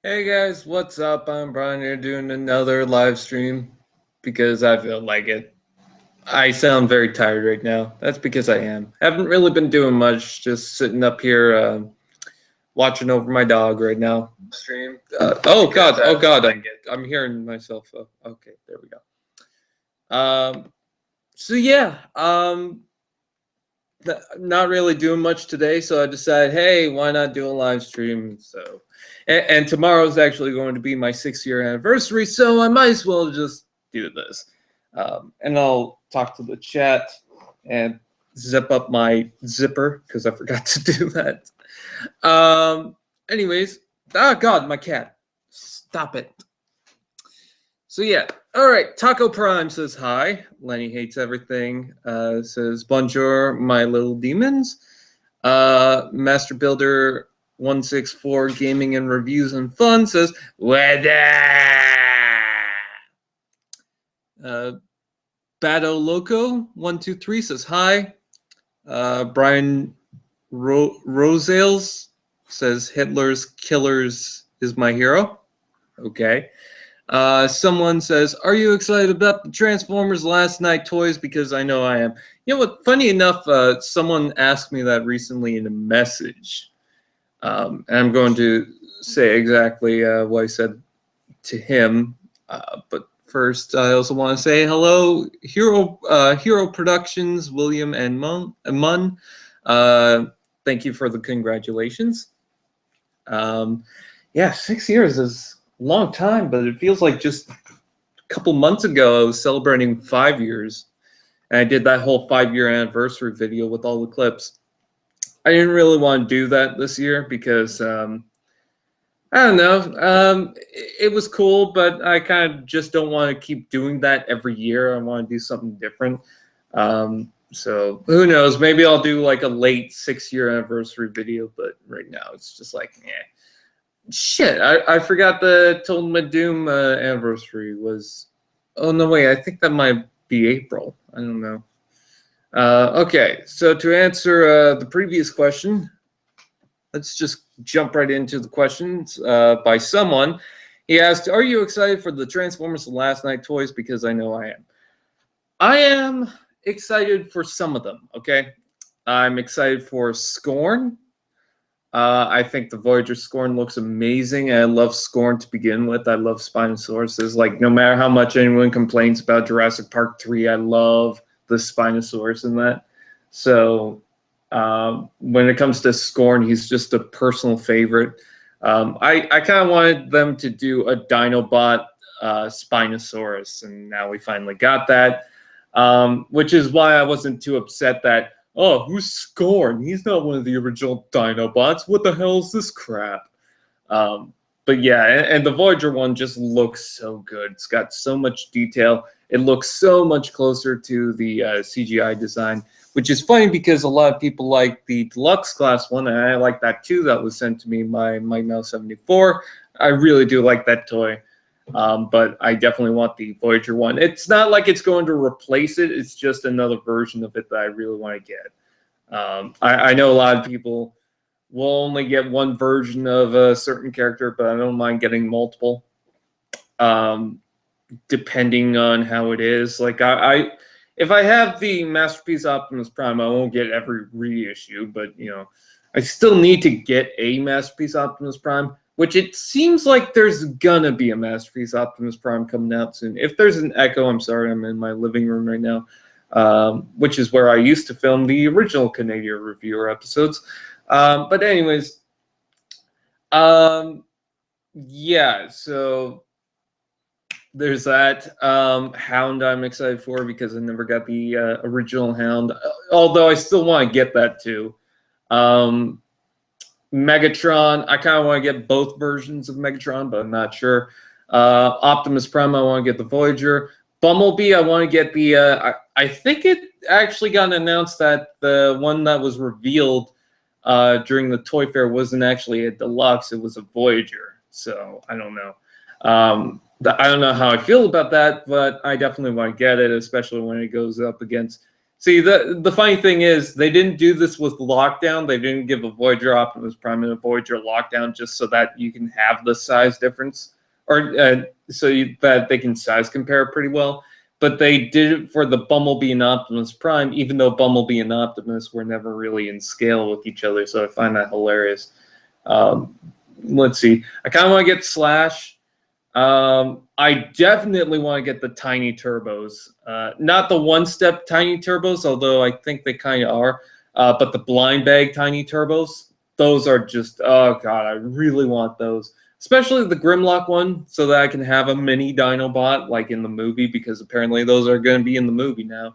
Hey guys, what's up? I'm Brian here doing another live stream because I feel like it. I sound very tired right now. That's because I am. Haven't really been doing much, just sitting up here watching over my dog right now. Stream. Oh god, I'm hearing myself. Oh, okay, there we go. So yeah, not really doing much today, so I decided, hey, why not do a live stream? So, and tomorrow's actually going to be my 6-year anniversary, so I might as well just do this. And I'll talk to the chat and zip up my zipper because I forgot to do that. Anyways, oh god, my cat, stop it. So yeah, all right. Taco Prime says hi. Lenny hates everything. Says bonjour, my little demons. Master Builder 164 Gaming and Reviews and Fun says weather. Bado Loco 123 says hi. Brian Rosales says Hitler's Killers is my hero. Okay. Someone says, "Are you excited about the Transformers Last Night toys?" Because I know I am. You know what? Funny enough, someone asked me that recently in a message, and I'm going to say exactly what I said to him. But first, I also want to say hello, Hero Productions, William and Munn. Uh, Thank you for the congratulations. Yeah, 6 years is a long time, but it feels like just a couple months ago I was celebrating 5 years, and I did that whole 5-year anniversary video with all the clips. I didn't really want to do that this year because I don't know. It was cool, but I kind of just don't want to keep doing that every year. I want to do something different. So who knows? Maybe I'll do like a late 6-year anniversary video, but right now it's just like, yeah. Shit, I forgot the Total Doom anniversary was. Oh no, wait, I think that might be April. I don't know. Okay, so to answer the previous question, let's just jump right into the questions by someone. He asked, "Are you excited for the Transformers Last Night toys?" Because I know I am. I am excited for some of them. Okay, I'm excited for Scorn. I think the Voyager Scorn looks amazing, and I love Scorn to begin with. I love Spinosaurus. Like, no matter how much anyone complains about Jurassic Park 3, I love the Spinosaurus in that. So, when it comes to Scorn, he's just a personal favorite. I kind of wanted them to do a Dinobot Spinosaurus, and now we finally got that. Which is why I wasn't too upset that, oh, who's Scorn? He's not one of the original Dinobots. What the hell is this crap? But yeah, and the Voyager one just looks so good. It's got so much detail. It looks so much closer to the CGI design, which is funny because a lot of people like the deluxe class one, and I like that too. That was sent to me by Mike Mouse 74. I really do like that toy. But I definitely want the Voyager one. It's not like it's going to replace it. It's just another version of it that I really want to get. I know a lot of people will only get one version of a certain character, but I don't mind getting multiple, um, depending on how it is. Like if I have the Masterpiece Optimus Prime, I won't get every reissue, but I still need to get a Masterpiece Optimus Prime, which it seems like there's gonna be a Masterpiece Optimus Prime coming out soon. If there's an echo, I'm sorry, I'm in my living room right now, which is where I used to film the original Canadian Reviewer episodes. But anyways, um, yeah, so there's that. Hound I'm excited for because I never got the original Hound, although I still want to get that too. Um, Megatron, I kind of want to get both versions of Megatron, but I'm not sure. Optimus Prime, I want to get the Voyager. Bumblebee, I want to get the. I think it actually got announced that the one that was revealed during the Toy Fair wasn't actually a deluxe; it was a Voyager. So I don't know. I don't know how I feel about that, but I definitely want to get it, especially when it goes up against See, the funny thing is, they didn't do this with Lockdown. They didn't give a Voyager Optimus Prime and a Voyager Lockdown just so that you can have the size difference, or that they can size compare pretty well. But they did it for the Bumblebee and Optimus Prime, even though Bumblebee and Optimus were never really in scale with each other. So I find that hilarious. Let's see. I kind of want to get Slash. I definitely want to get the tiny turbos, not the one-step tiny turbos, although I think they kind of are, but the blind bag tiny turbos. Those are just, oh god, I really want those, especially the Grimlock one, so that I can have a mini Dinobot like in the movie, because apparently those are going to be in the movie now.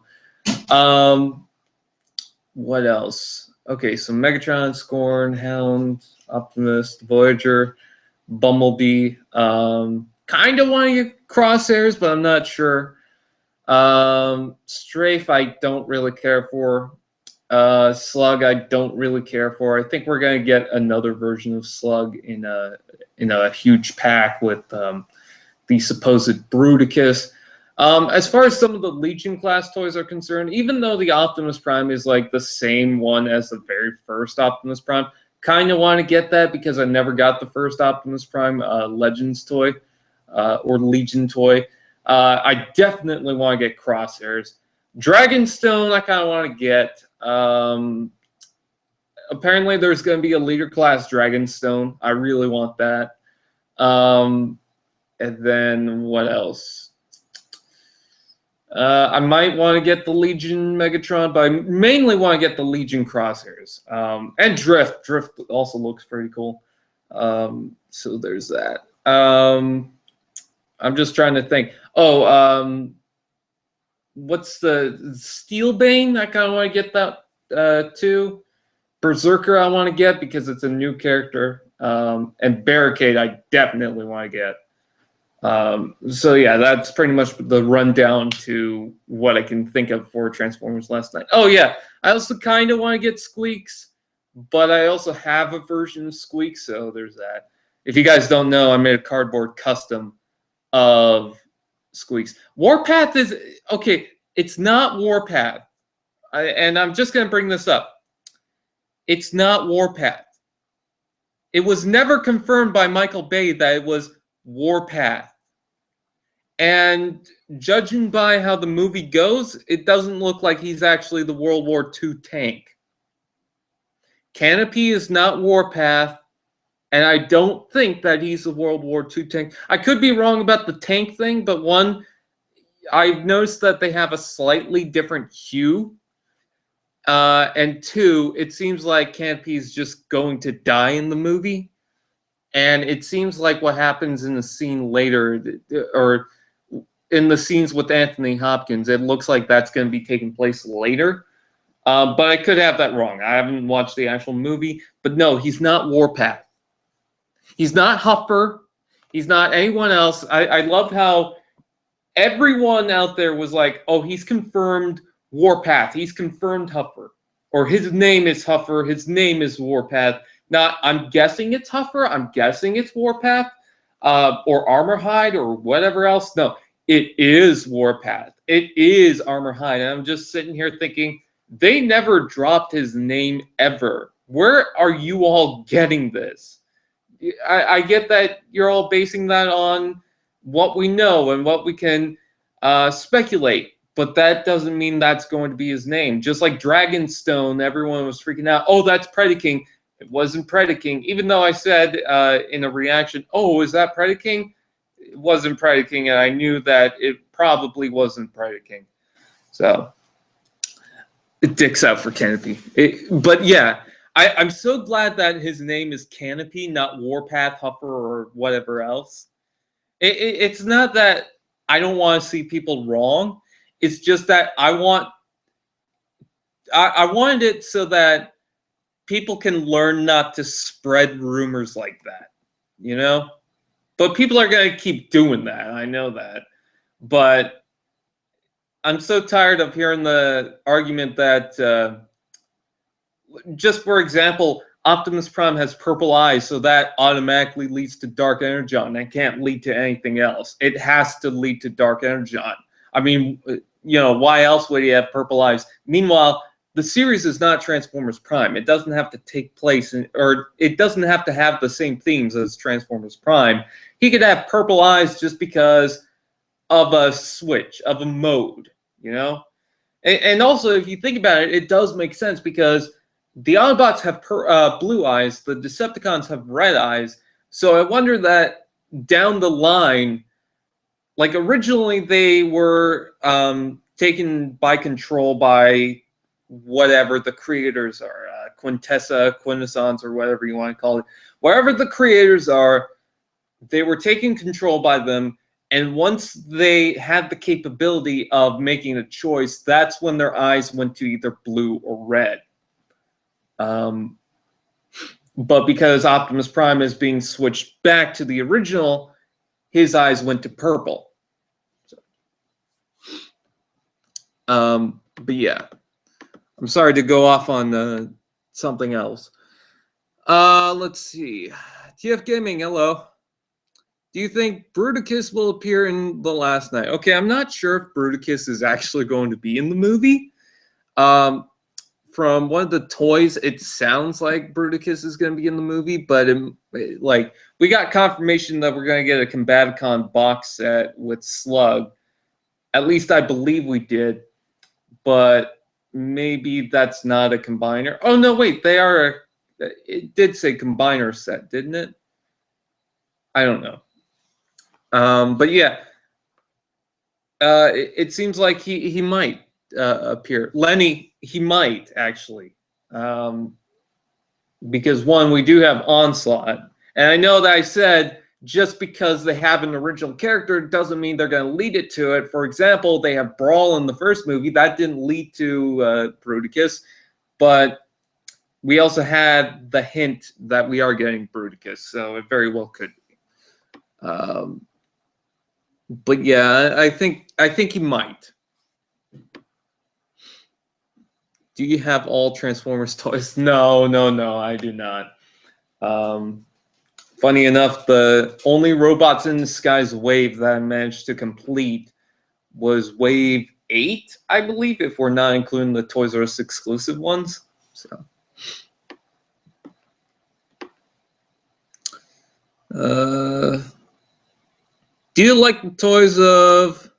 What else? Okay, so Megatron, Scorn, Hound, Optimus, Voyager, Bumblebee. Kind of want to get Crosshairs, but I'm not sure. Strafe, I don't really care for. Slug, I don't really care for. I think we're gonna get another version of Slug in a huge pack with the supposed Bruticus. As far as some of the Legion class toys are concerned, even though the Optimus Prime is like the same one as the very first Optimus Prime, kind of want to get that because I never got the first Optimus Prime Legends toy or Legion toy. I definitely want to get Crosshairs. Dragonstone, I kind of want to get. Apparently, there's going to be a leader class Dragonstone. I really want that. And then what else? I might want to get the Legion Megatron, but I mainly want to get the Legion Crosshairs. And Drift. Drift also looks pretty cool. So there's that. I'm just trying to think. Oh, what's the Steelbane? I kind of want to get that too. Berserker I want to get because it's a new character. And Barricade I definitely want to get. So yeah, that's pretty much the rundown to what I can think of for Transformers last night. Oh yeah, I also kind of want to get Squeaks, but I also have a version of Squeaks, so there's that. If you guys don't know, I made a cardboard custom of Squeaks. Warpath is okay. It's not Warpath, and I'm just gonna bring this up. It's not Warpath. It was never confirmed by Michael Bay that it was Warpath. And judging by how the movie goes, it doesn't look like he's actually the World War II tank. Canopy is not Warpath, and I don't think that he's the World War II tank. I could be wrong about the tank thing, but one, I've noticed that they have a slightly different hue. And two, it seems like Canopy is just going to die in the movie. And it seems like what happens in the scene later, or in the scenes with Anthony Hopkins, it looks like that's going to be taking place later. But I could have that wrong. I haven't watched the actual movie. But no, he's not Warpath. He's not Huffer. He's not anyone else. I love how everyone out there was like, oh, he's confirmed Warpath. He's confirmed Huffer. Or his name is Huffer. His name is Warpath. Now, I'm guessing it's Huffer. I'm guessing it's Warpath. Or Armorhide or whatever else. No, it is Warpath. It is Armorhide. And I'm just sitting here thinking, they never dropped his name ever. Where are you all getting this? I get that you're all basing that on what we know and what we can speculate, but that doesn't mean that's going to be his name. Just like Dragonstone, everyone was freaking out. Oh, that's Predaking. It wasn't Predaking, even though I said in a reaction, oh, is that Predaking? It wasn't Predaking, and I knew that it probably wasn't Predaking. So, it dicks out for Canopy. But yeah, I'm so glad that his name is Canopy, not Warpath, Huffer, or whatever else. It's not that I don't want to see people wrong. It's just that I wanted it so that people can learn not to spread rumors like that, you know? But people are going to keep doing that. I know that. But I'm so tired of hearing the argument that, just for example, Optimus Prime has purple eyes, so that automatically leads to Dark Energon. It can't lead to anything else. It has to lead to Dark Energon. I mean, you know, why else would he have purple eyes? Meanwhile, the series is not Transformers Prime. It doesn't have to take place or it doesn't have to have the same themes as Transformers Prime. He could have purple eyes just because of a switch, of a mode, you know? And also, if you think about it, it does make sense because the Autobots have blue eyes, the Decepticons have red eyes. So I wonder that down the line, like originally they were taken by control by whatever the creators are, Quintessa, Quintessence, or whatever you want to call it. Wherever the creators are, they were taken control by them. And once they had the capability of making a choice, that's when their eyes went to either blue or red. But because Optimus Prime is being switched back to the original, his eyes went to purple. But yeah, I'm sorry to go off on something else. Let's see. TF Gaming, hello. Do you think Bruticus will appear in The Last Night? Okay, I'm not sure if Bruticus is actually going to be in the movie. From one of the toys, it sounds like Bruticus is going to be in the movie, but like we got confirmation that we're going to get a Combaticon box set with Slug. At least I believe we did, but maybe that's not a combiner. Oh no, wait, they are. It did say combiner set, didn't it? I don't know. But yeah, it seems like he might appear. Lenny, he might actually, because one, we do have Onslaught, and I know that I said just because they have an original character doesn't mean they're going to lead it to it. For example, they have Brawl in the first movie that didn't lead to Bruticus, but we also had the hint that we are getting Bruticus, so it very well could be. But yeah, I think he might. Do you have all Transformers toys? No, I do not. Funny enough, the only Robots in Disguise wave that I managed to complete was wave 8, I believe, if we're not including the Toys R Us exclusive ones. So, do you like the toys of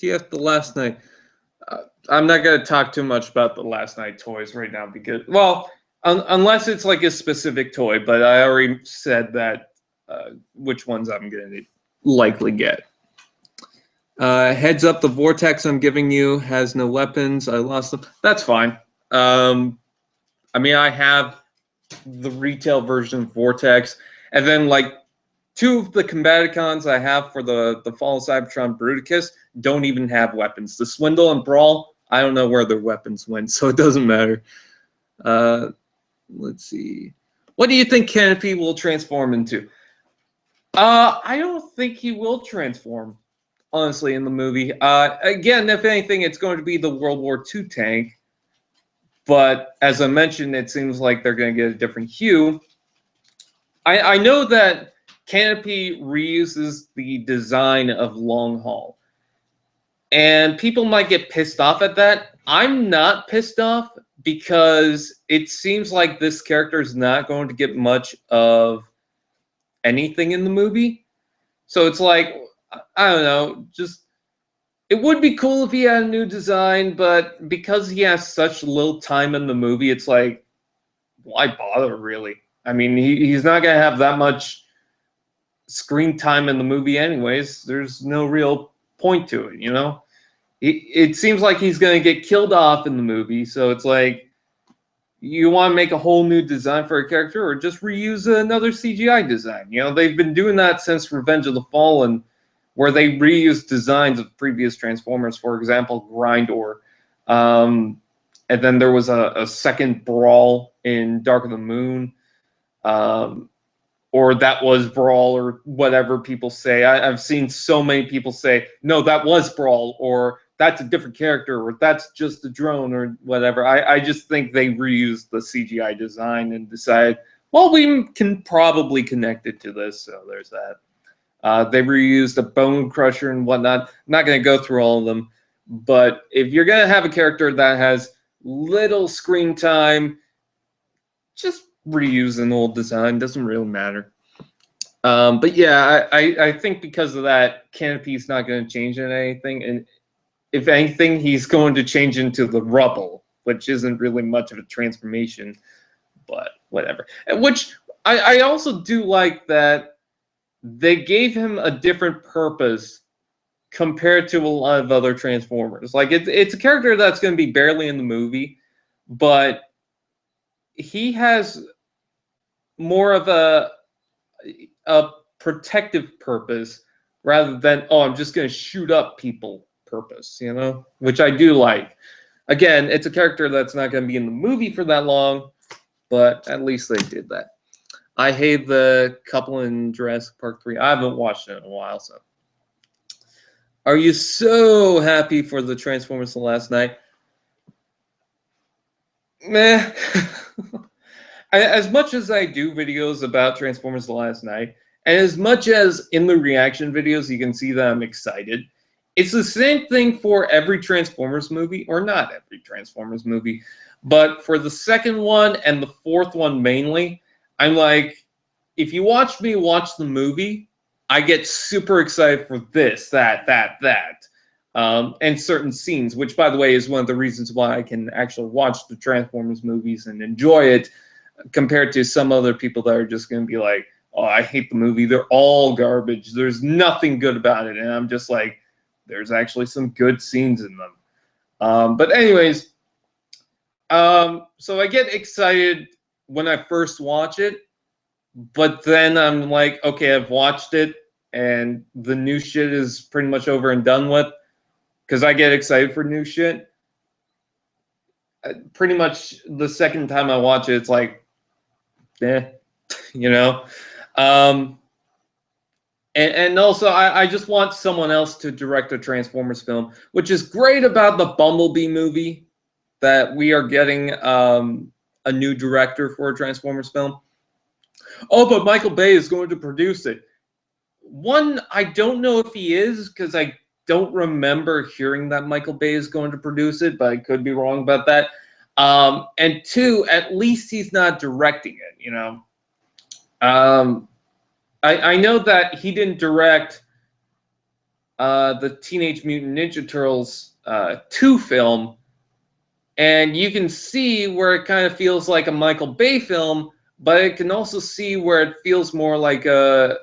TF The Last Night? I'm not going to talk too much about the Last Night toys right now because, well, unless it's like a specific toy, but I already said that which ones I'm going to likely get. Heads up, the Vortex I'm giving you has no weapons. I lost them. That's fine. I mean, I have the retail version of Vortex, and then like 2 of the Combaticons I have for the Fall of Cybertron Bruticus don't even have weapons. The Swindle and Brawl, I don't know where their weapons went, so it doesn't matter. Let's see. What do you think Canopy will transform into? I don't think he will transform, honestly, in the movie. Again, if anything, it's going to be the World War II tank. But as I mentioned, it seems like they're going to get a different hue. I know that Canopy reuses the design of Long Haul. And people might get pissed off at that. I'm not pissed off because it seems like this character is not going to get much of anything in the movie. So it's like, I don't know, just it would be cool if he had a new design, but because he has such little time in the movie, it's like, why bother, really? I mean, he's not going to have that much screen time in the movie anyways. There's no real point to it, you know? It seems like he's going to get killed off in the movie, so it's like, you want to make a whole new design for a character or just reuse another CGI design? You know, they've been doing that since Revenge of the Fallen, where they reused designs of previous Transformers, for example, Grindor. And then there was a second Brawl in Dark of the Moon. Or that was Brawl, or whatever people say. I've seen so many people say, no, that was Brawl, or that's a different character, or that's just a drone, or whatever. I just think they reused the CGI design and decided, well, we can probably connect it to this, so there's that. They reused a Bone Crusher and whatnot. I'm not going to go through all of them. But if you're going to have a character that has little screen time, just reuse an old design. Doesn't really matter. But yeah, I think because of that, Canopy's not going to change anything. And if anything, he's going to change into the rubble, which isn't really much of a transformation, but whatever. Which I also do like that they gave him a different purpose compared to a lot of other Transformers. Like it's a character that's going to be barely in the movie, but he has more of a protective purpose rather than, oh, I'm just going to shoot up people purpose, you know, which I do like. Again, it's a character that's not going to be in the movie for that long, but at least they did that. I hate the couple in Jurassic Park 3. I haven't watched it in a while, so. Are you so happy for the Transformers the last night? Meh. As much as I do videos about Transformers the last night, and as much as in the reaction videos you can see that I'm excited, it's the same thing for every Transformers movie, or not every Transformers movie, but for the second one and the fourth one mainly, I'm like, if you watch me watch the movie, I get super excited for this, that, and certain scenes, which, by the way, is one of the reasons why I can actually watch the Transformers movies and enjoy it, compared to some other people that are just going to be like, oh, I hate the movie. They're all garbage. There's nothing good about it. And I'm just like, there's actually some good scenes in them. But anyways, so I get excited when I first watch it, but then I'm like, okay, I've watched it, and the new shit is pretty much over and done with, because I get excited for new shit. Pretty much the second time I watch it, it's like, you know. And also, I just want someone else to direct a Transformers film, which is great about the Bumblebee movie, that we are getting a new director for a Transformers film. Oh, but Michael Bay is going to produce it. One, I don't know if he is, because I don't remember hearing that Michael Bay is going to produce it, but I could be wrong about that. And two, at least he's not directing it, you know. I know that he didn't direct the Teenage Mutant Ninja Turtles 2 film, and you can see where it kind of feels like a Michael Bay film, but it can also see where it feels more like a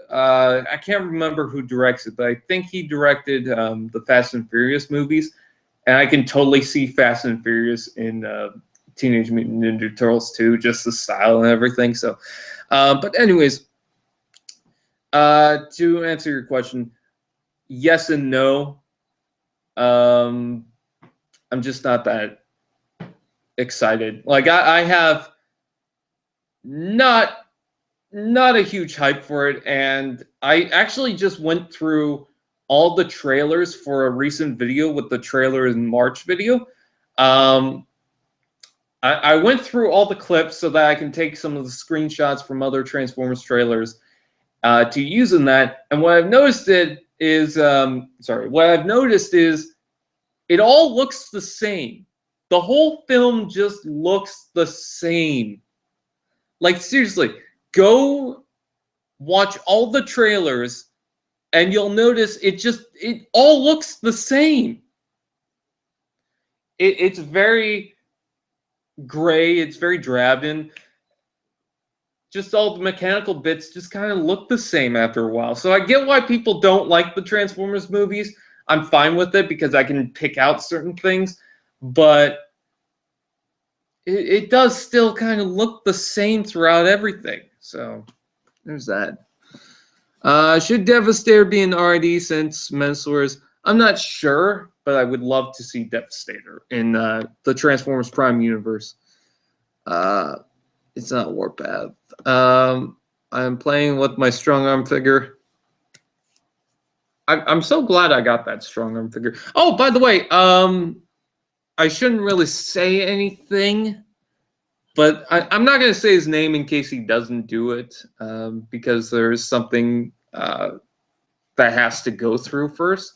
I can't remember who directs it, but I think he directed the Fast and Furious movies, and I can totally see Fast and Furious in Teenage Mutant Ninja Turtles 2, just the style and everything. So, but anyways, to answer your question, yes and no. I'm just not that excited. Like I have not a huge hype for it, and I actually just went through all the trailers for a recent video with the trailer in March video. I went through all the clips so that I can take some of the screenshots from other Transformers trailers to use in that. And what I've noticed is it all looks the same. The whole film just looks the same. Like, seriously, go watch all the trailers and you'll notice it all looks the same. It's very gray, it's very drab, and just all the mechanical bits just kind of look the same after a while. So I get why people don't like the Transformers movies. I'm fine with it because I can pick out certain things, but it does still kind of look the same throughout everything. So there's that. Should Devastator be an RID since Mensaurs? I'm not sure, but I would love to see Devastator in the Transformers Prime universe. It's not Warpath. I'm playing with my strong arm figure. I'm so glad I got that strong arm figure. Oh, by the way, I shouldn't really say anything, but I'm not going to say his name in case he doesn't do it, because there's something that has to go through first.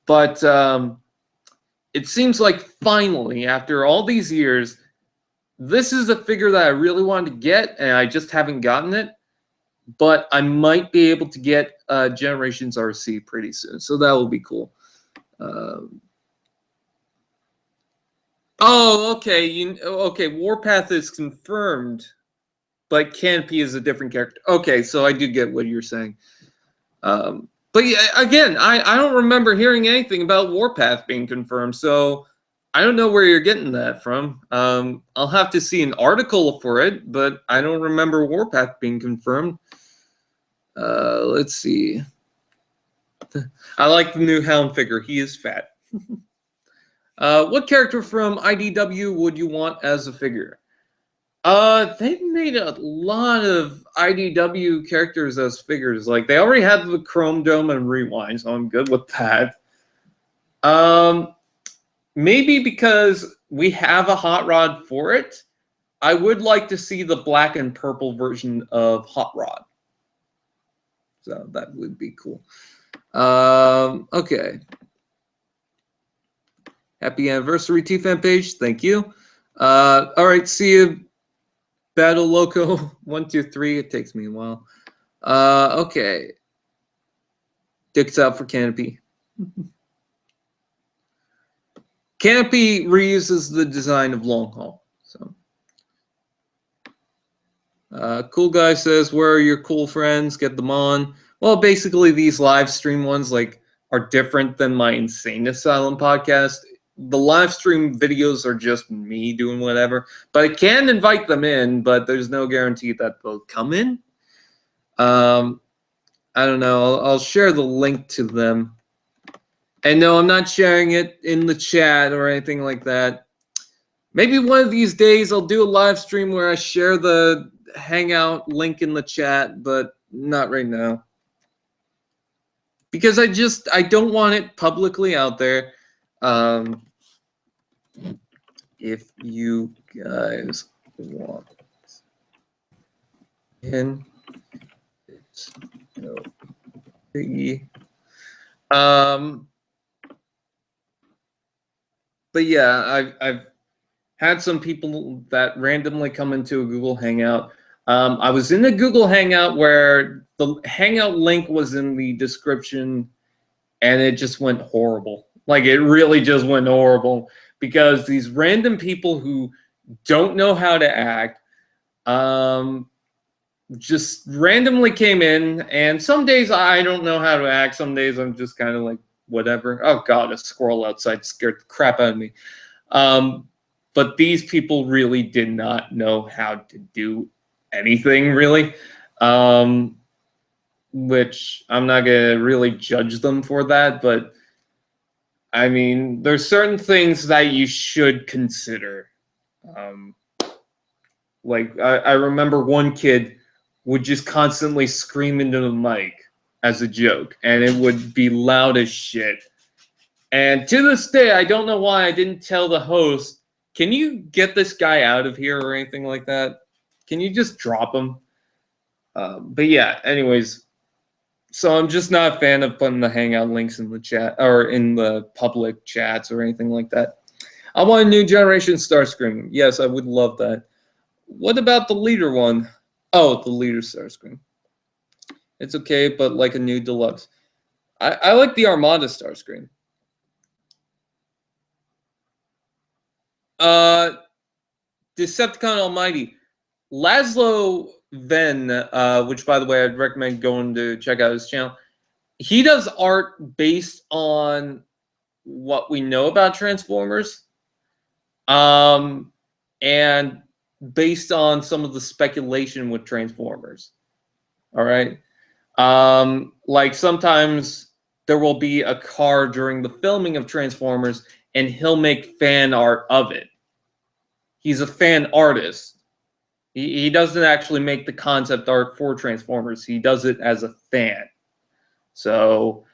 But it seems like finally, after all these years, this is a figure that I really wanted to get, and I just haven't gotten it. But I might be able to get Generations RC pretty soon, so that will be cool. Oh, okay. Okay. Warpath is confirmed, but Canopy is a different character. Okay, so I do get what you're saying. But yeah, again, I don't remember hearing anything about Warpath being confirmed, so I don't know where you're getting that from. I'll have to see an article for it, but I don't remember Warpath being confirmed. Let's see. I like the new Hound figure. He is fat. What character from IDW would you want as a figure? They've made a lot of IDW characters as figures. Like, they already had the Chrome Dome and Rewind, so I'm good with that. Maybe because we have a Hot Rod for it, I would like to see the black and purple version of Hot Rod. So that would be cool. Okay. Happy anniversary, T-Fan page. Thank you. All right, see you, Battle Loco 123. It takes me a while. Okay. Dicks out for Canopy. Canopy reuses the design of Long Haul. So, Cool Guy says, "Where are your cool friends? Get them on." Well, basically, these live stream ones are different than my Insane Asylum podcast. The live stream videos are just me doing whatever, but I can invite them in, but there's no guarantee that they'll come in. I don't know. I'll share the link to them. And no, I'm not sharing it in the chat or anything like that. Maybe one of these days I'll do a live stream where I share the Hangout link in the chat, but not right now. Because I don't want it publicly out there. If you guys want, and it's no biggie. But yeah, I've had some people that randomly come into a Google Hangout. I was in a Google Hangout where the Hangout link was in the description, and it just went horrible. Like, it really just went horrible because these random people who don't know how to act just randomly came in, and some days I don't know how to act. Some days I'm just kind of like, whatever. Oh, God, a squirrel outside scared the crap out of me. But these people really did not know how to do anything, really, which I'm not going to really judge them for that. But, I mean, there's certain things that you should consider. Like, I remember one kid would just constantly scream into the mic as a joke, and it would be loud as shit. And to this day, I don't know why I didn't tell the host, can you get this guy out of here or anything like that? Can you just drop him? But yeah, anyways, so I'm just not a fan of putting the Hangout links in the chat or in the public chats or anything like that. I want a new generation Starscream. Yes, I would love that. What about the leader one? Oh, the leader Starscream. It's okay, but like a new deluxe. I like the Armada Starscream. Decepticon Almighty. Laszlo Venn, which, by the way, I'd recommend going to check out his channel. He does art based on what we know about Transformers, and based on some of the speculation with Transformers. All right. Like, sometimes there will be a car during the filming of Transformers, and he'll make fan art of it. He's a fan artist. He doesn't actually make the concept art for Transformers. He does it as a fan. So,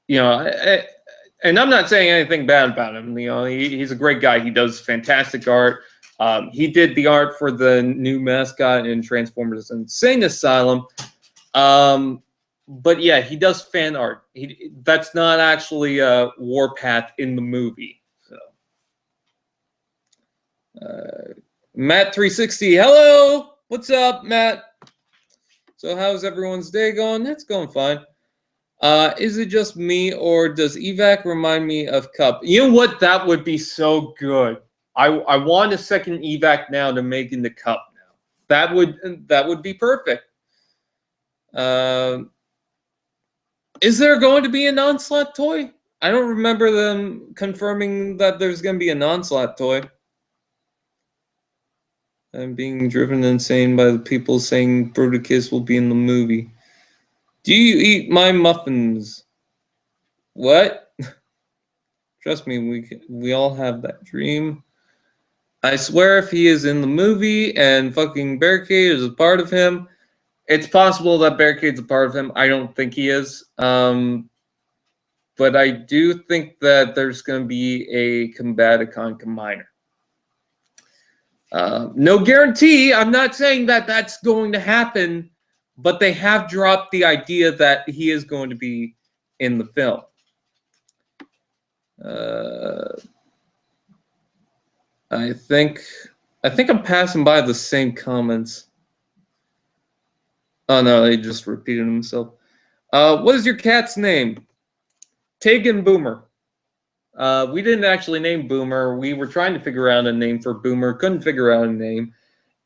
you know, and I'm not saying anything bad about him. You know, he's a great guy. He does fantastic art. He did the art for the new mascot in Transformers Insane Asylum. But yeah, he does fan art. That's not actually Warpath in the movie. So, Matt360, hello, what's up, Matt? So how's everyone's day going? It's going fine. Is it just me, or does evac remind me of Cup? You know what? That would be so good. I want a second evac now to make into Cup now. That would be perfect. Is there going to be an Onslaught toy? I don't remember them confirming that there's going to be an Onslaught toy. I'm being driven insane by the people saying Bruticus will be in the movie. Do you eat my muffins? What? Trust me, we all have that dream. I swear if he is in the movie and fucking Barricade is a part of him, it's possible that Barricade's a part of him. I don't think he is. But I do think that there's going to be a Combaticon combiner. No guarantee. I'm not saying that that's going to happen, but they have dropped the idea that he is going to be in the film. I think I'm passing by the same comments. Oh no, he just repeated himself. What is your cat's name? Tegan Boomer. We didn't actually name Boomer. We were trying to figure out a name for Boomer, couldn't figure out a name.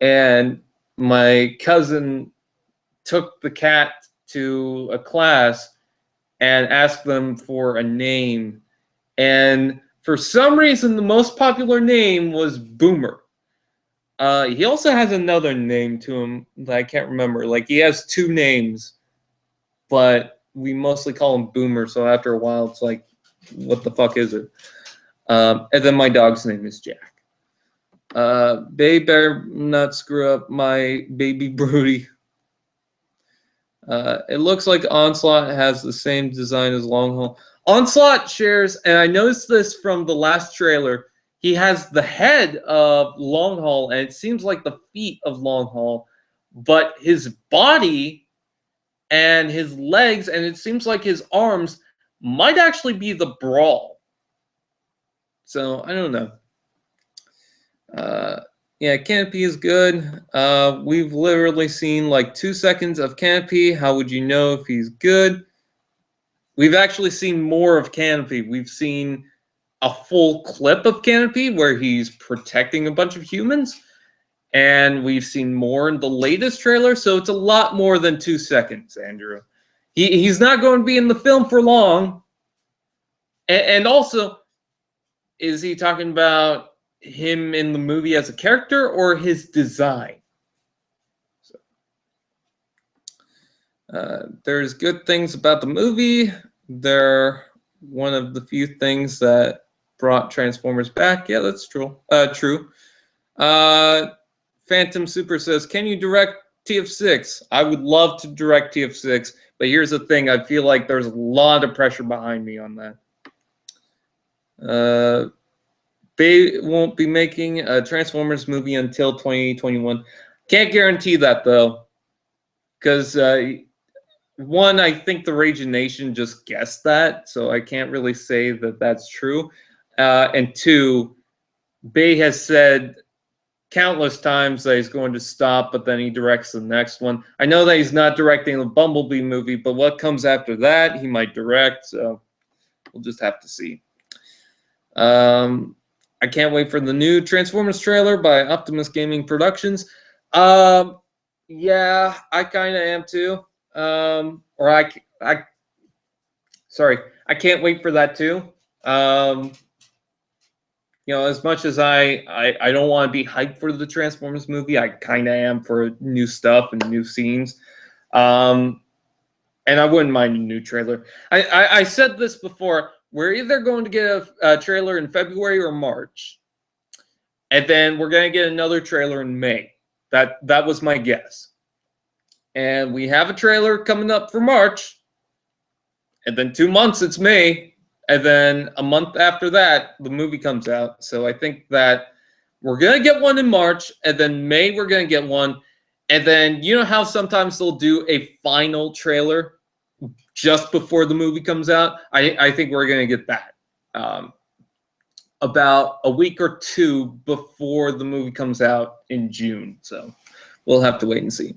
And my cousin took the cat to a class and asked them for a name. And for some reason, the most popular name was Boomer. He also has another name to him that I can't remember. Like, he has two names, but we mostly call him Boomer. So after a while, it's like, what the fuck is it? And then my dog's name is Jack. Babe better not screw up my baby Broody. It looks like Onslaught has the same design as Longhaul. Onslaught shares, and I noticed this from the last trailer, he has the head of Longhaul, and it seems like the feet of Longhaul, but his body and his legs, and it seems like his arms might actually be the Brawl. So, I don't know. Yeah, Canopy is good. We've literally seen like 2 seconds of Canopy. How would you know if he's good? We've actually seen more of Canopy. We've seen a full clip of Canopy where he's protecting a bunch of humans. And we've seen more in the latest trailer. So it's a lot more than 2 seconds, Andrew. He's not going to be in the film for long. And also, is he talking about him in the movie as a character or his design? So, there's good things about the movie. They're one of the few things that brought Transformers back. Yeah, that's true. True. Phantom Super says, can you direct TF6? I would love to direct TF6, but here's the thing. I feel like there's a lot of pressure behind me on that. They won't be making a Transformers movie until 2021. Can't guarantee that, though. Because, one, I think the Rage Nation just guessed that, so I can't really say that that's true. And two, Bay has said countless times that he's going to stop, but then he directs the next one. I know that he's not directing the Bumblebee movie, but what comes after that, he might direct, so we'll just have to see. I can't wait for the new Transformers trailer by Optimus Gaming Productions. Yeah, I kind of am too. Sorry, I can't wait for that too. You know, as much as I don't want to be hyped for the Transformers movie, I kind of am for new stuff and new scenes. And I wouldn't mind a new trailer. I said this before. We're either going to get a trailer in February or March. And then we're going to get another trailer in May. That was my guess. And we have a trailer coming up for March. And then 2 months, it's May. And then a month after that, the movie comes out. So I think that we're going to get one in March. And then May, we're going to get one. And then, you know how sometimes they'll do a final trailer just before the movie comes out. I think we're going to get that about a week or two before the movie comes out in June. So we'll have to wait and see.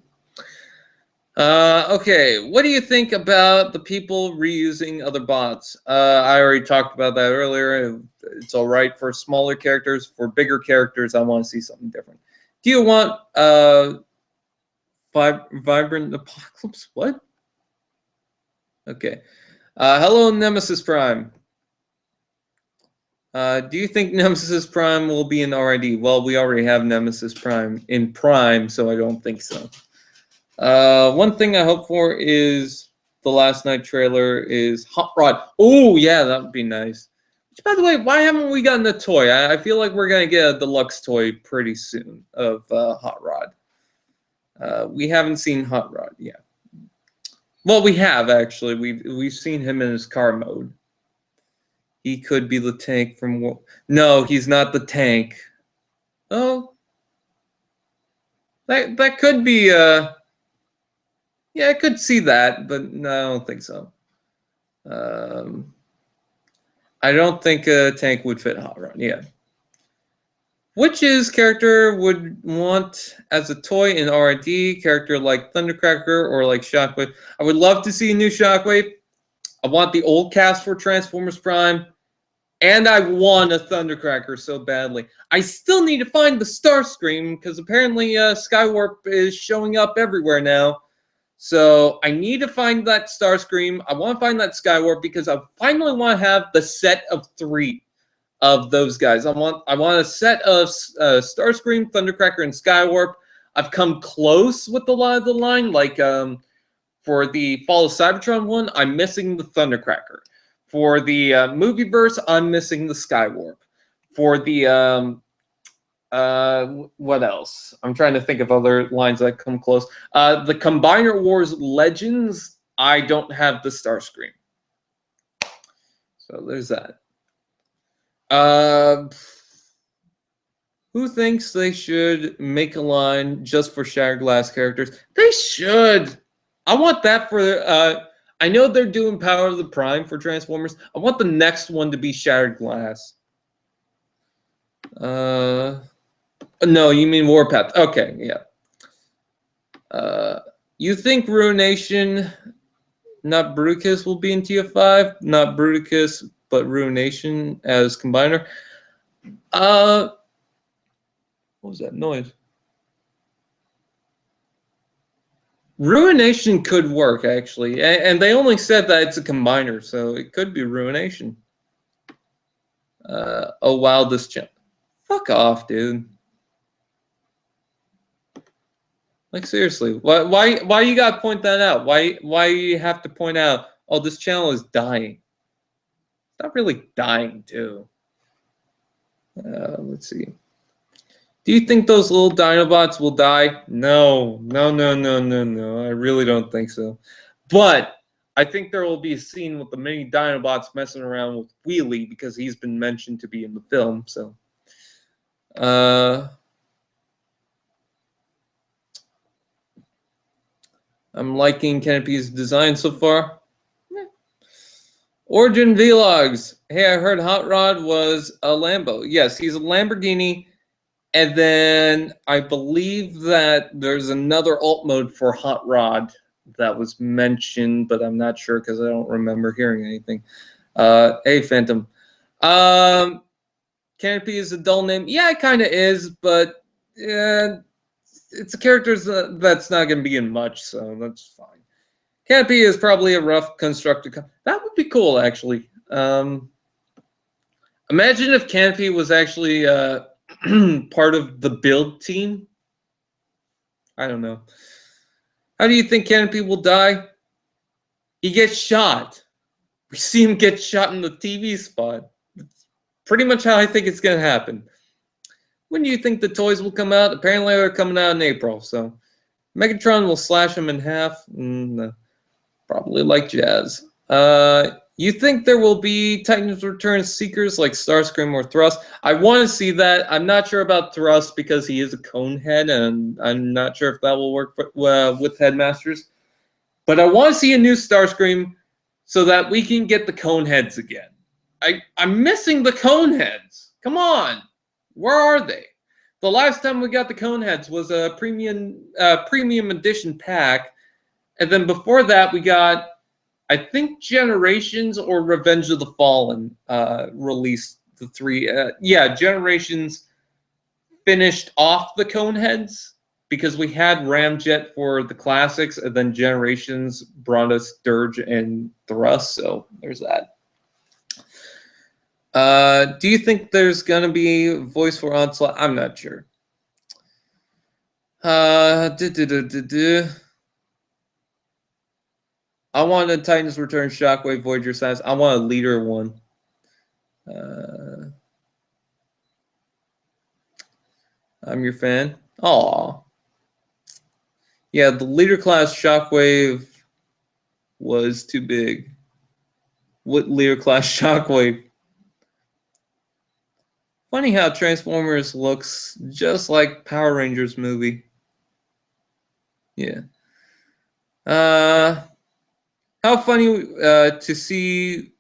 Okay, what do you think about the people reusing other bots? I already talked about that earlier. It's all right for smaller characters. For bigger characters, I want to see something different. Do you want Vibrant Apocalypse? What? Okay. Hello, Nemesis Prime. Do you think Nemesis Prime will be in RID? Well, we already have Nemesis Prime in Prime, so I don't think so. One thing I hope for is the last night trailer is Hot Rod. Oh, yeah, that would be nice. Which, by the way, why haven't we gotten a toy? I feel like we're going to get a deluxe toy pretty soon of Hot Rod. We haven't seen Hot Rod yet. Well, we have, actually. We've seen him in his car mode. He could be the tank from... No, he's not the tank. Oh. That could be... Yeah, I could see that, but no, I don't think so. I don't think a tank would fit Hot Rod. Yeah. Which character would want as a toy in RID? Character like Thundercracker or like Shockwave? I would love to see a new Shockwave. I want the old cast for Transformers Prime. And I want a Thundercracker so badly. I still need to find the Starscream because apparently Skywarp is showing up everywhere now. So I need to find that Starscream. I want to find that Skywarp because I finally want to have the set of 3 of those guys. I want a set of Starscream, Thundercracker, and Skywarp. I've come close with a lot of the line. Like for the Fall of Cybertron one, I'm missing the Thundercracker. For the Movieverse, I'm missing the Skywarp. For the what else? I'm trying to think of other lines that come close. The Combiner Wars Legends, I don't have the Starscream. So there's that. Who thinks they should make a line just for Shattered Glass characters? They should. I want that for... I know they're doing Power of the Prime for Transformers. I want the next one to be Shattered Glass. No, you mean Warpath. Okay, yeah. You think Ruination, not Bruticus, will be in TF5? Not Bruticus, but Ruination as Combiner? What was that noise? Ruination could work, actually. And they only said that it's a Combiner, so it could be Ruination. Oh, wow, this channel. Fuck off, dude. Like, seriously. Why you gotta point that out? Why you have to point out, oh, this channel is dying? It's not really dying, too. Let's see. Do you think those little Dinobots will die? No. I really don't think so. But I think there will be a scene with the mini Dinobots messing around with Wheelie because he's been mentioned to be in the film. So, I'm liking Canopy's design so far. Yeah. Origin Vlogs. Hey, I heard Hot Rod was a Lambo. Yes, he's a Lamborghini. And then I believe that there's another alt mode for Hot Rod that was mentioned, but I'm not sure because I don't remember hearing anything. Hey, Phantom. Canopy is a dull name. Yeah, it kind of is, but it's a character that's not going to be in much, so that's fine. Canopy is probably a rough constructed. That would be cool, actually. Imagine if Canopy was actually... part of the build team. I don't know. How do you think Canopy will die? He gets shot. We see him get shot in the TV spot. That's pretty much how I think it's going to happen. When do you think the toys will come out? Apparently they're coming out in April. So Megatron will slash him in half. No. Probably like Jazz. You think there will be Titans Return Seekers like Starscream or Thrust? I want to see that. I'm not sure about Thrust because he is a cone head, and I'm not sure if that will work with Headmasters. But I want to see a new Starscream so that we can get the cone heads again. I'm missing the cone heads. Come on. Where are they? The last time we got the cone heads was a premium edition pack. And then before that, we got, I think, Generations or Revenge of the Fallen released the three. Yeah, Generations finished off the cone heads because we had Ramjet for the classics, and then Generations brought us Dirge and Thrust. So there's that. Do you think there's gonna be a voice for Onslaught? I'm not sure. I want a Titans Return Shockwave Voyager size. I want a leader one. I'm your fan. Aw. Yeah, the leader class Shockwave was too big. What leader class Shockwave? Funny how Transformers looks just like Power Rangers movie. Yeah. How funny to see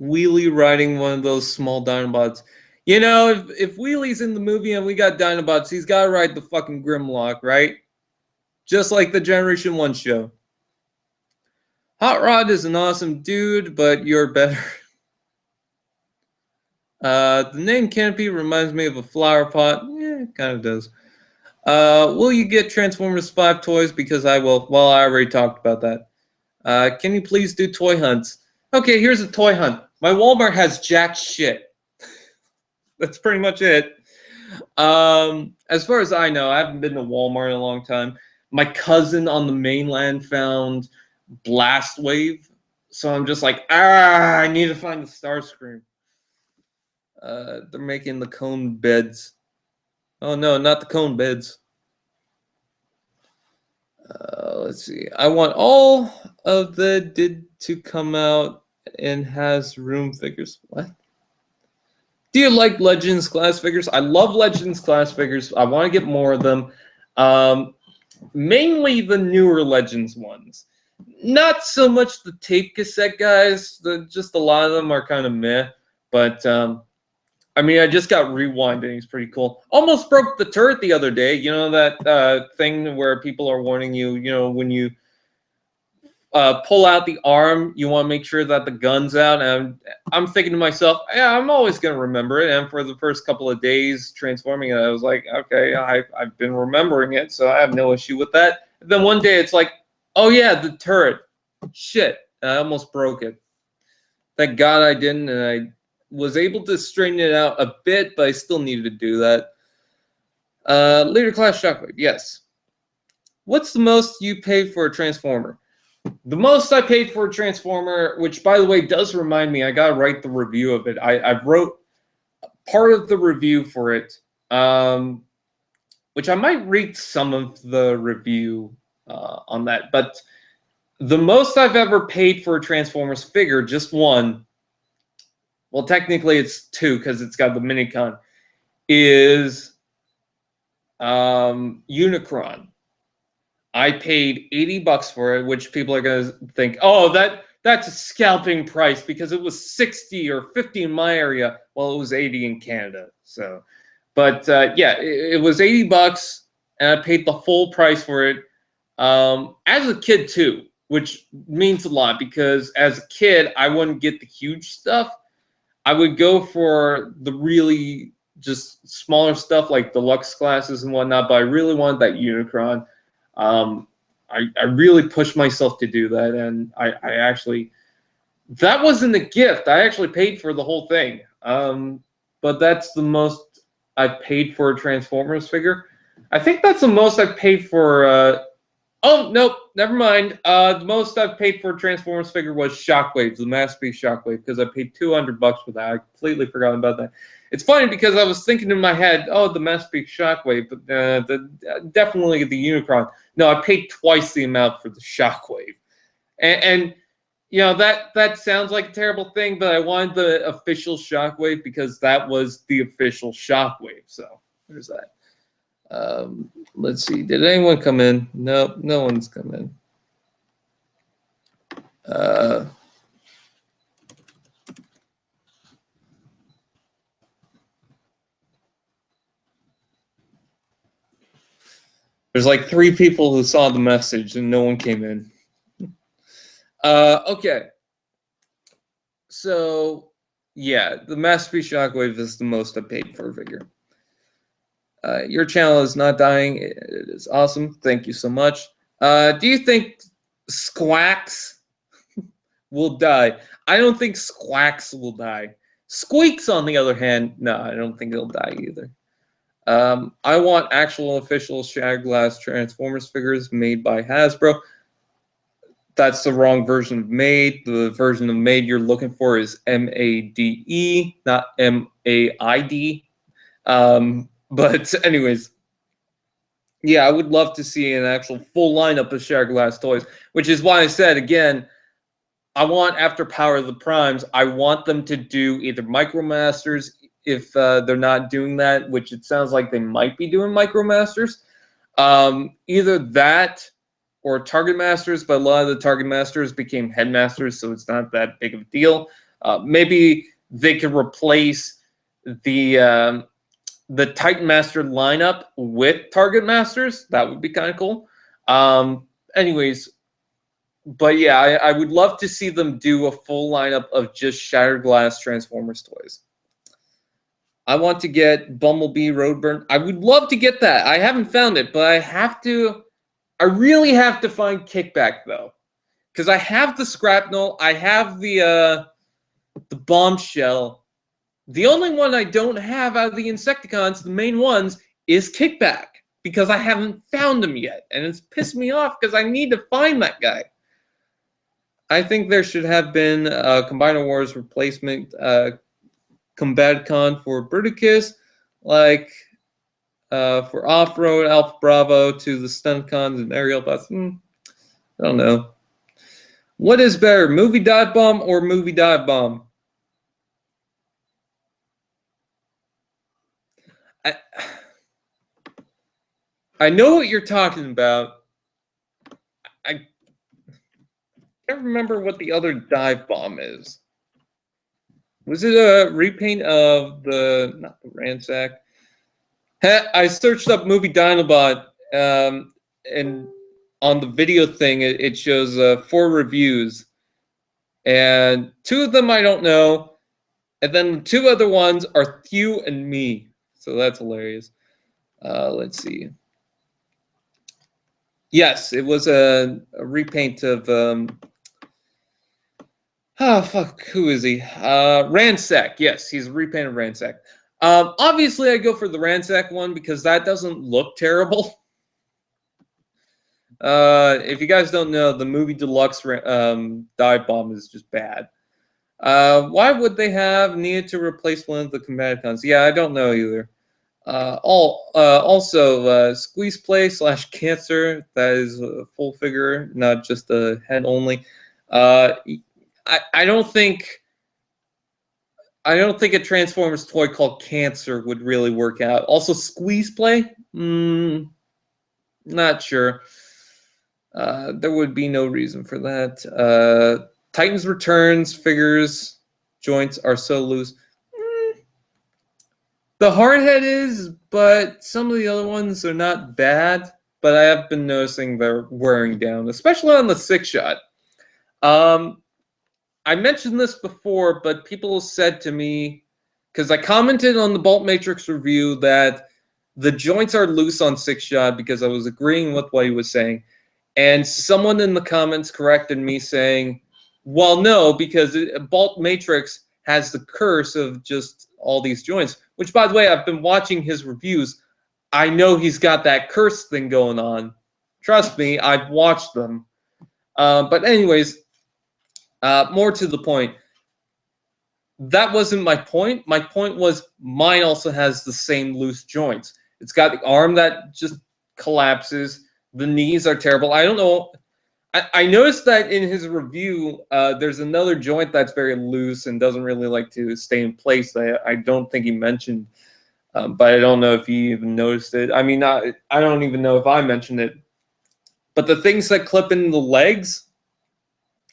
Wheelie riding one of those small Dinobots. You know, if Wheelie's in the movie and we got Dinobots, he's got to ride the fucking Grimlock, right? Just like the Generation 1 show. Hot Rod is an awesome dude, but you're better. The name Canopy reminds me of a flower pot. Yeah, it kind of does. Will you get Transformers 5 toys? Because I will. Well, I already talked about that. Can you please do toy hunts? Okay, here's a toy hunt. My Walmart has jack shit. That's pretty much it. As far as I know, I haven't been to Walmart in a long time. My cousin on the mainland found Blast Wave, so I'm just like, I need to find the Starscream. They're making the cone beds. Oh no, not the cone beds. Let's see. I want all of the did to come out and has room figures. What? Do you like Legends class figures? I love Legends class figures. I want to get more of them. Mainly the newer Legends ones. Not so much the tape cassette guys. Just a lot of them are kind of meh. But I mean, I just got Rewind and he's pretty cool. Almost broke the turret the other day. You know that thing where people are warning you, you know, when you pull out the arm, you want to make sure that the gun's out. And I'm thinking to myself, yeah, I'm always going to remember it. And for the first couple of days transforming it, I was like, okay, I've been remembering it, so I have no issue with that. And then one day it's like, oh yeah, the turret. Shit, I almost broke it. Thank God I didn't, and I was able to straighten it out a bit, but I still needed to do that. Leader class Shockwave, yes. What's the most you paid for a Transformer? The most I paid for a Transformer, which, by the way, does remind me, I got to write the review of it. I wrote part of the review for it, which I might read some of the review on that. But the most I've ever paid for a Transformers figure, just one, well, technically it's two because it's got the Minicon, is Unicron. I paid $80 for it, which people are going to think, oh, that's a scalping price because it was 60 or 50 in my area. Well, it was 80 in Canada. So, but yeah, it was $80, and I paid the full price for it. As a kid too, which means a lot because as a kid, I wouldn't get the huge stuff. I would go for the really just smaller stuff like deluxe classes and whatnot, but I really wanted that Unicron. I really pushed myself to do that, and I actually, that wasn't a gift. I actually paid for the whole thing. But that's the most I've paid for a Transformers figure. I think that's the most I've paid for. Oh nope, never mind. The most I've paid for a Transformers figure was Shockwave, the Masterpiece Shockwave, because I paid $200 for that. I completely forgot about that. It's funny because I was thinking in my head, oh, the Masterpiece Shockwave, but definitely the Unicron. No, I paid twice the amount for the Shockwave, and you know that sounds like a terrible thing, but I wanted the official Shockwave because that was the official Shockwave. So there's that. Let's see. Did anyone come in? No, no one's come in. Uh, there's like 3 people who saw the message and no one came in. Okay. So, yeah, the Masterpiece Shockwave is the most I paid for a figure. Your channel is not dying. It is awesome. Thank you so much. Do you think Squawks will die? I don't think Squawks will die. Squeaks, on the other hand, no, I don't think it'll die either. I want actual official Shattered Glass Transformers figures made by Hasbro. That's the wrong version of made. The version of made you're looking for is MADE, not MAID. But anyways, yeah, I would love to see an actual full lineup of Shattered Glass toys, which is why I said, again, I want, after Power of the Primes, I want them to do either Micromasters if they're not doing that, which it sounds like they might be doing Micromasters. Either that or Target Masters, but a lot of the Target Masters became Headmasters, so it's not that big of a deal. Maybe they could replace the Titan Master lineup with Target Masters. That would be kind of cool. Anyways, but yeah, I would love to see them do a full lineup of just Shattered Glass Transformers toys. I want to get Bumblebee Roadburn. I would love to get that. I haven't found it, but I really have to find Kickback though, because I have the Scrapnel, I have the Bombshell. The only one I don't have out of the Insecticons, the main ones, is Kickback, because I haven't found him yet, and it's pissed me off because I need to find that guy. I think there should have been a Combiner Wars replacement Combaticon for Bruticus, like for Off-Road, Alpha Bravo to the Stunticons and Aerial Bots. I don't know. What is better, Movie Dive Bomb or Movie Dive Bomb? I know what you're talking about. I can't remember what the other dive bomb is. Was it a repaint of not the Ransack? I searched up Movie Dinobot, and on the video thing, it shows 4 reviews, and 2 of them I don't know, and then the 2 other ones are Thew and me, so that's hilarious. Let's see. Yes, it was a repaint of who is he? Ransack. Yes, he's a repaint of Ransack. Obviously, I go for the Ransack one because that doesn't look terrible. If you guys don't know, the movie Deluxe dive bomb is just bad. Why would they have needed to replace one of the Combaticons? Yeah, I don't know either. Also, Squeeze Play / Cancer. That is a full figure, not just a head only. I don't think a Transformers toy called Cancer would really work out. Also, Squeeze Play. Not sure. There would be no reason for that. Titans Returns figures joints are so loose. The Hardhead is, but some of the other ones are not bad. But I have been noticing they're wearing down, especially on the 6-shot. I mentioned this before, but people said to me, because I commented on the Bolt Matrix review that the joints are loose on 6-shot because I was agreeing with what he was saying. And someone in the comments corrected me saying, well, no, because Bolt Matrix has the curse of just all these joints, which, by the way, I've been watching his reviews. I know he's got that curse thing going on. Trust me, I've watched them. But anyways, more to the point. That wasn't my point. My point was mine also has the same loose joints. It's got the arm that just collapses. The knees are terrible. I don't know. I noticed that in his review, there's another joint that's very loose and doesn't really like to stay in place. I don't think he mentioned, but I don't know if he even noticed it. I mean, I don't even know if I mentioned it. But the things that clip in the legs,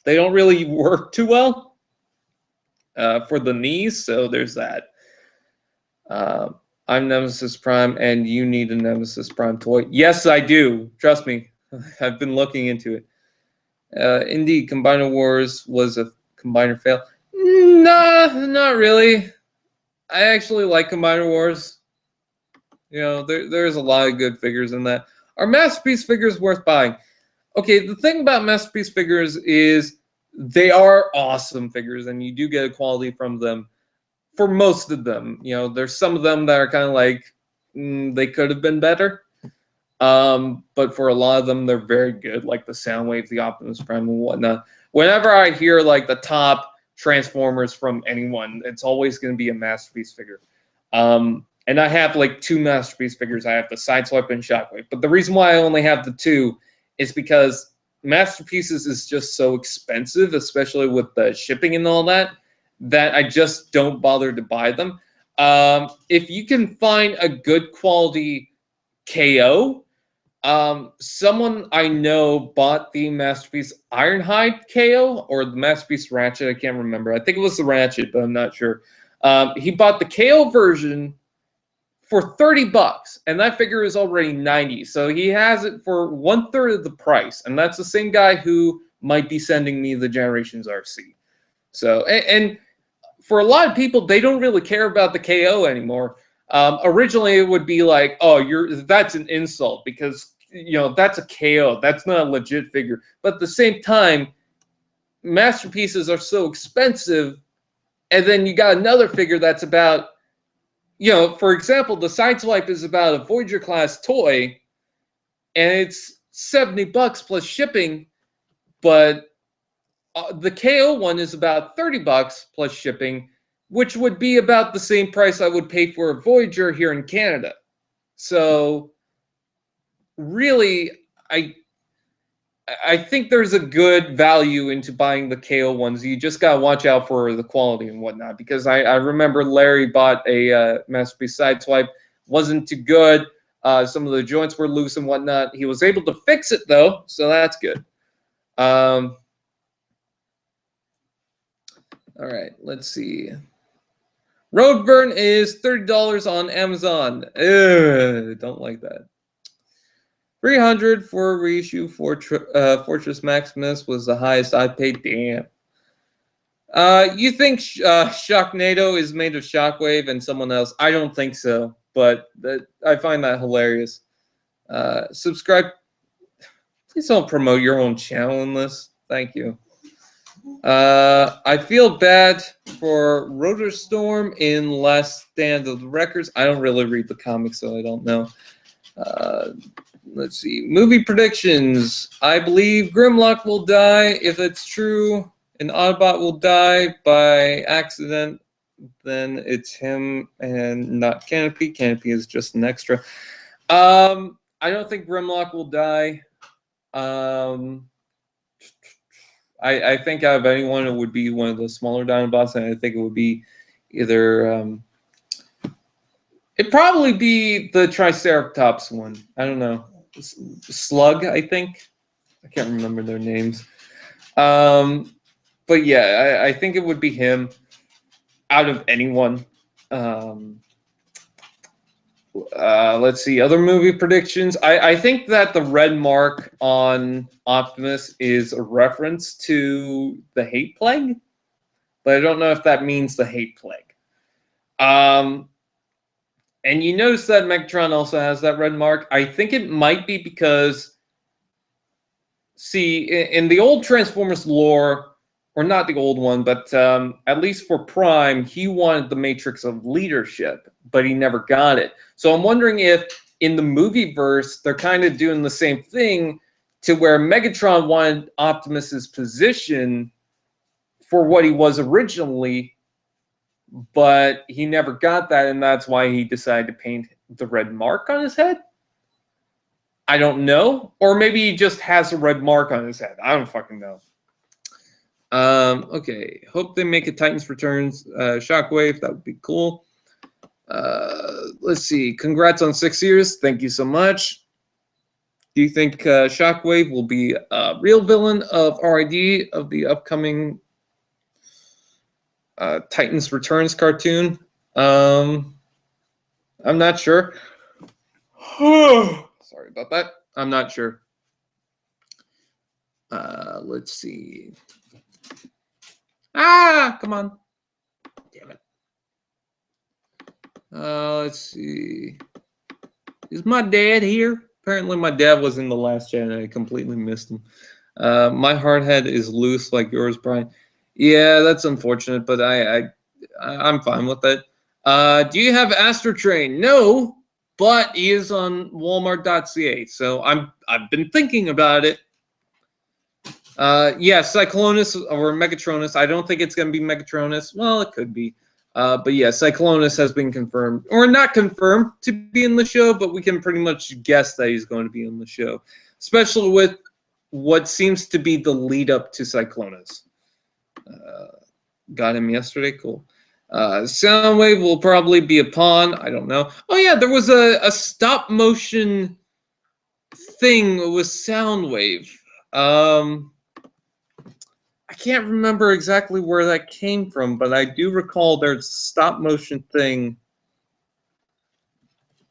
they don't really work too well for the knees, so there's that. I'm Nemesis Prime, and you need a Nemesis Prime toy. Yes, I do. Trust me. I've been looking into it. Indeed, Combiner Wars was a combiner fail. Nah, not really. I actually like Combiner Wars. You know, there's a lot of good figures in that. Are Masterpiece figures worth buying? Okay, the thing about Masterpiece figures is they are awesome figures, and you do get a quality from them. For most of them, you know, there's some of them that are kind of like they could have been better. But for a lot of them, they're very good, like the Soundwave, the Optimus Prime, and whatnot. Whenever I hear like the top Transformers from anyone, it's always going to be a Masterpiece figure. And I have like 2 Masterpiece figures. I have the Sideswipe and Shockwave. But the reason why I only have the 2 is because Masterpieces is just so expensive, especially with the shipping and all that, that I just don't bother to buy them. If you can find a good quality KO, someone I know bought the Masterpiece Ironhide KO or the Masterpiece Ratchet. I can't remember. I think it was the Ratchet, but I'm not sure. He bought the KO version for $30, and that figure is already $90. So he has it for 1/3 of the price, and that's the same guy who might be sending me the Generations RC. So, and for a lot of people, they don't really care about the KO anymore. Originally, it would be like, oh, that's an insult because, you know, that's a KO. That's not a legit figure. But at the same time, Masterpieces are so expensive, and then you got another figure that's about, you know, for example, the Sideswipe is about a Voyager class toy, and it's $70 plus shipping, but the KO one is about $30 plus shipping, which would be about the same price I would pay for a Voyager here in Canada. So really, I think there's a good value into buying the KO ones. You just gotta watch out for the quality and whatnot, because I remember Larry bought a Masterpiece Sideswipe, wasn't too good. Some of the joints were loose and whatnot. He was able to fix it though, so that's good. All right, let's see. Roadburn is $30 on Amazon. Ugh, don't like that. 300 for reissue Fortress Maximus was the highest I paid. Damn. You think Shocknado is made of Shockwave and someone else? I don't think so, but I find that hilarious. Subscribe. Please don't promote your own channel in this. Thank you. I feel bad for Rotorstorm in Last Stand of the Records. I don't really read the comics, so I don't know. Let's see. Movie predictions. I believe Grimlock will die. If it's true, an Autobot will die by accident, then it's him and not Canopy. Canopy is just an extra. I don't think Grimlock will die. I think out of anyone, it would be one of the smaller Dinobots, and I think it would be either... it'd probably be the Triceratops one. I don't know. Slug, I think. I can't remember their names. But yeah, I think it would be him out of anyone. Let's see, other movie predictions. I think that the red mark on Optimus is a reference to the Hate Plague, but I don't know if that means the Hate Plague. And you notice that Megatron also has that red mark. I think it might be because, see, in the old Transformers lore, or not the old one, but at least for Prime, he wanted the Matrix of Leadership, but he never got it. So I'm wondering if in the movie verse, they're kind of doing the same thing to where Megatron wanted Optimus's position for what he was originally, but he never got that, and that's why he decided to paint the red mark on his head. I don't know. Or maybe he just has a red mark on his head. I don't fucking know. Okay. Hope they make a Titans Returns Shockwave. That would be cool. Let's see. Congrats on 6 years. Thank you so much. Do you think Shockwave will be a real villain of RID of the upcoming Titans Returns cartoon? I'm not sure. Sorry about that. I'm not sure. Let's see. Come on. Damn it. Let's see. Is my dad here? Apparently my dad was in the last chat and I completely missed him. My hard head is loose like yours, Brian. Yeah, that's unfortunate, but I'm fine with it. Do you have Astro Train? No, but he is on Walmart.ca, so I've been thinking about it. Yeah, Cyclonus or Megatronus. I don't think it's going to be Megatronus. Well, it could be. But yeah, Cyclonus has been confirmed, or not confirmed to be in the show, but we can pretty much guess that he's going to be in the show, especially with what seems to be the lead up to Cyclonus. Got him yesterday. Cool. Soundwave will probably be a pawn. I don't know. Oh yeah, there was a stop motion thing with Soundwave. I can't remember exactly where that came from, but I do recall there's a stop motion thing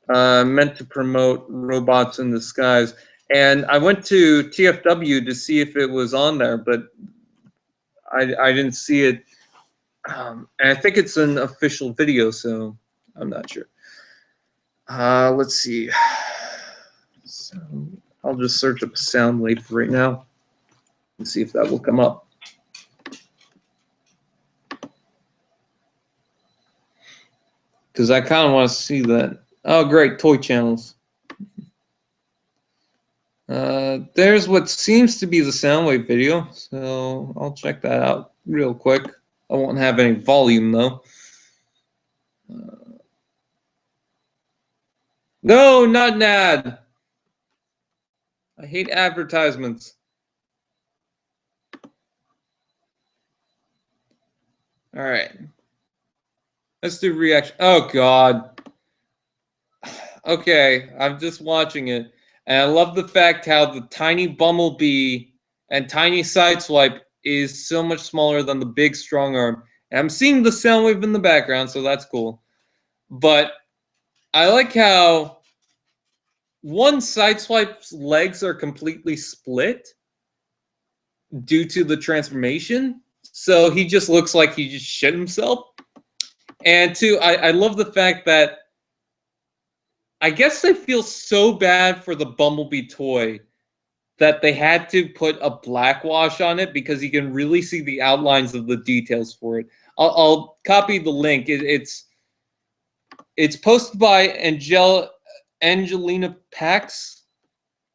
meant to promote robots in the skies. And I went to TFW to see if it was on there, but I didn't see it. And I think it's an official video, so I'm not sure. Let's see. So I'll just search up Soundwave right now and see if that will come up. Because I kind of want to see that. Oh, great, toy channels. There's what seems to be the Soundwave video, so I'll check that out real quick. I won't have any volume, though. No, not an ad. I hate advertisements. All right. Let's do reaction. Oh, God. Okay, I'm just watching it. And I love the fact how the tiny Bumblebee and tiny Sideswipe is so much smaller than the big strong arm. And I'm seeing the Soundwave in the background, so that's cool. But I like how one Sideswipe's legs are completely split due to the transformation. So he just looks like he just shit himself. And two, I love the fact that I guess they feel so bad for the Bumblebee toy that they had to put a black wash on it because you can really see the outlines of the details for it. I'll copy the link. It's posted by Angelina Pax,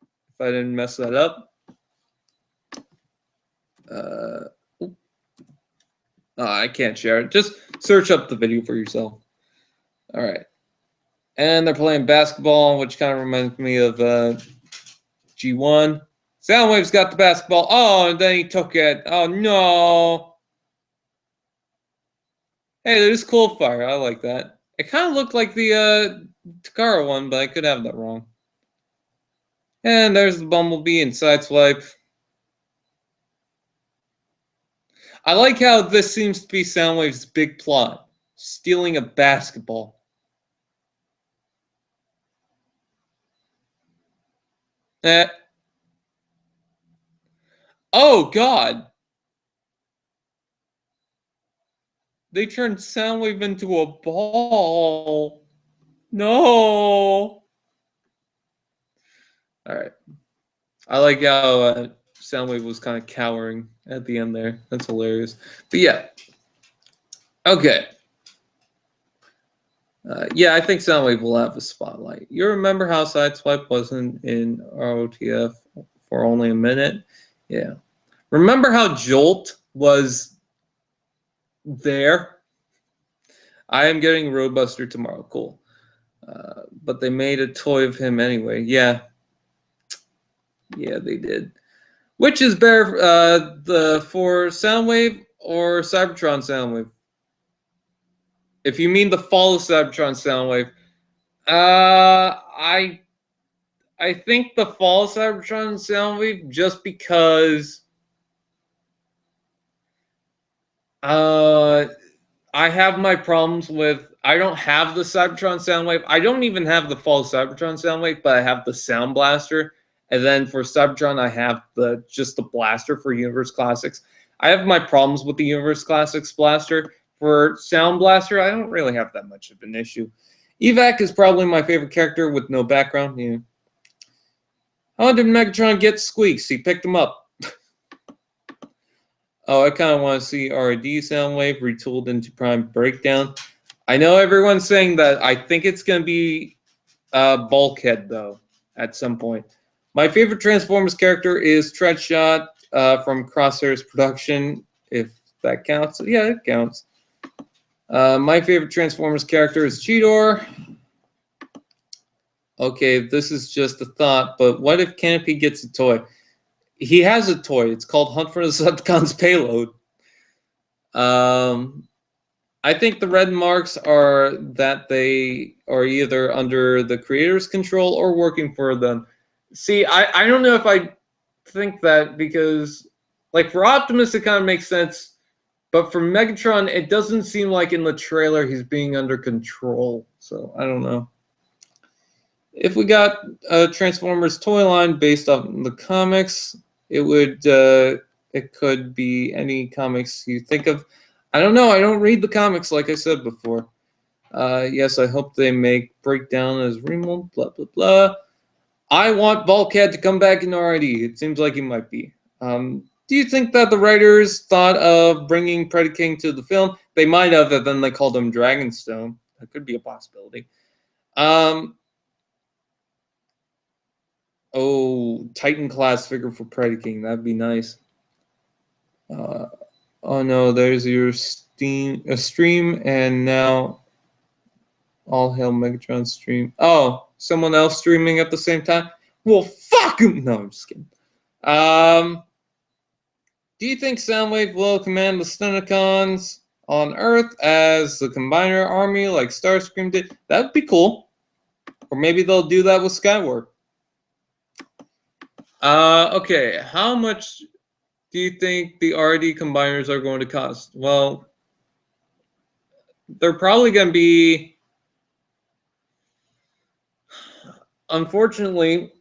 if I didn't mess that up. I can't share it. Just search up the video for yourself. All right. And they're playing basketball, which kind of reminds me of G1. Soundwave's got the basketball. Oh, and then he took it. Oh, no. Hey, there's Cold Fire. I like that. It kind of looked like the Takara one, but I could have that wrong. And there's the Bumblebee and Sideswipe. I like how this seems to be Soundwave's big plot. Stealing a basketball. Oh, God. They turned Soundwave into a ball. No. All right. I like how Soundwave was kind of cowering at the end there. That's hilarious. But yeah. Okay. Yeah, I think Soundwave will have a spotlight. You remember how Sideswipe wasn't in ROTF for only a minute? Yeah. Remember how Jolt was there? I am getting Roadbuster tomorrow. Cool. But they made a toy of him anyway. Yeah. Yeah, they did. Which is better, for Soundwave or Cybertron Soundwave? If you mean the fall of Cybertron Soundwave, I think the fall Cybertron Soundwave, just because I have my problems with. I don't have the Cybertron Soundwave. I don't even have the fall Cybertron Soundwave, but I have the Sound Blaster. And then for Cybertron, I have just the blaster for Universe Classics. I have my problems with the Universe Classics blaster. For Sound Blaster, I don't really have that much of an issue. Evac is probably my favorite character with no background. Yeah. How did Megatron get squeaks? He picked them up. Oh, I kind of want to see RD Soundwave retooled into Prime Breakdown. I know everyone's saying that. I think it's going to be Bulkhead, though, at some point. My favorite Transformers character is Treadshot from Crosshair's production, if that counts. Yeah, it counts. My favorite Transformers character is Cheetor. Okay, this is just a thought, but what if Canopy gets a toy? He has a toy. It's called Hunt for the Decepticons Payload. I think the red marks are that they are either under the creator's control or working for them. See, I don't know if I think that, because, like, for Optimus, it kind of makes sense. But for Megatron, it doesn't seem like in the trailer he's being under control. So, I don't know. If we got a Transformers toy line based on the comics, it could be any comics you think of. I don't know. I don't read the comics, like I said before. Yes, I hope they make Breakdown as remold, blah, blah, blah. I want Bulkhead to come back in RID. It seems like he might be. Do you think that the writers thought of bringing Predaking to the film? They might have, and then they called him Dragonstone. That could be a possibility. Oh, Titan class figure for Predaking. That'd be nice. Oh no, there's your stream, and now all hail Megatron stream. Oh, someone else streaming at the same time? Well, fuck him. No, I'm just kidding. Do you think Soundwave will command the Stunticons on Earth as the Combiner army like Starscream did? That'd be cool. Or maybe they'll do that with Skywarp. Okay, how much do you think the RD combiners are going to cost? Well, they're probably going to be, unfortunately,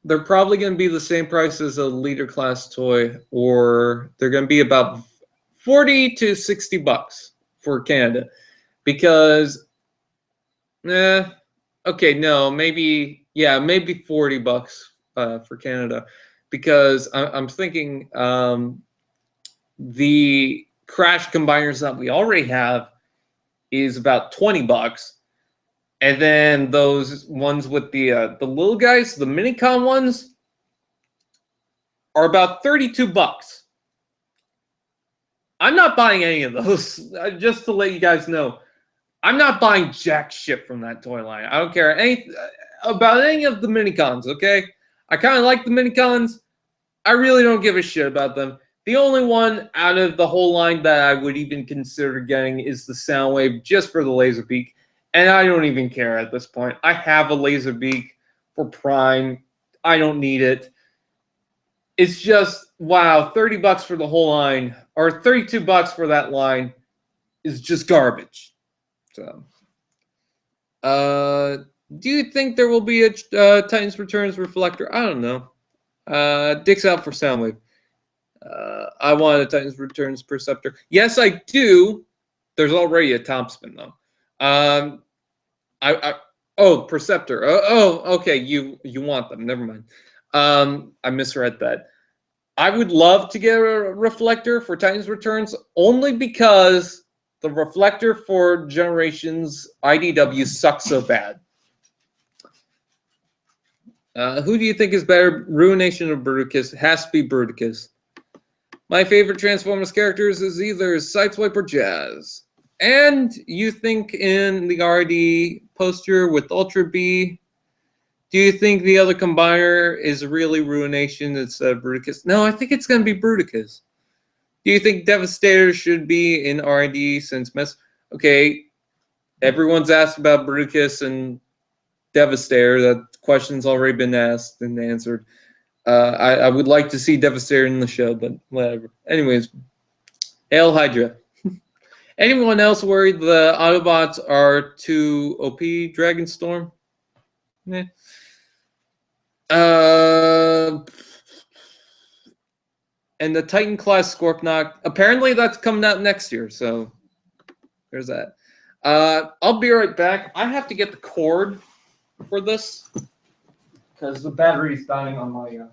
they're probably going to be the same price as a leader class toy, or they're going to be about 40 to 60 bucks for Canada, because, okay, no, maybe 40 bucks for Canada, because I'm thinking the Crash combiners that we already have is about 20 bucks. And then those ones with the little guys, the Minicon ones, are about 32 bucks. I'm not buying any of those. Just to let you guys know, I'm not buying jack shit from that toy line. I don't care about any of the Minicons, okay? I kind of like the Minicons. I really don't give a shit about them. The only one out of the whole line that I would even consider getting is the Soundwave, just for the Laserbeak. And I don't even care at this point. I have a Laserbeak for Prime. I don't need it. It's just, wow, 30 bucks for the whole line, or 32 bucks for that line is just garbage. So, do you think there will be a Titans Returns reflector? I don't know. Dick's out for Soundwave. I want a Titans Returns Perceptor. Yes, I do. There's already a Topspin though. Oh, Perceptor. Okay. You want them? Never mind. I misread that. I would love to get a reflector for Titans Returns, only because the reflector for Generations IDW sucks so bad. Who do you think is better, Ruination or Bruticus? It has to be Bruticus. My favorite Transformers characters is either Sideswipe or Jazz. And you think in the RD poster with Ultra B, do you think the other combiner is really Ruination instead of Bruticus? No, I think it's going to be Bruticus. Do you think Devastator should be in RD since Okay, everyone's asked about Bruticus, and Devastator. That question's already been asked and answered. I would like to see Devastator in the show, but whatever. Anyways, Hail Hydra. Anyone else worried the Autobots are too OP, Dragonstorm? Eh. And the Titan class Scorponok, apparently that's coming out next year, so there's that. I'll be right back. I have to get the cord for this because the battery's dying on my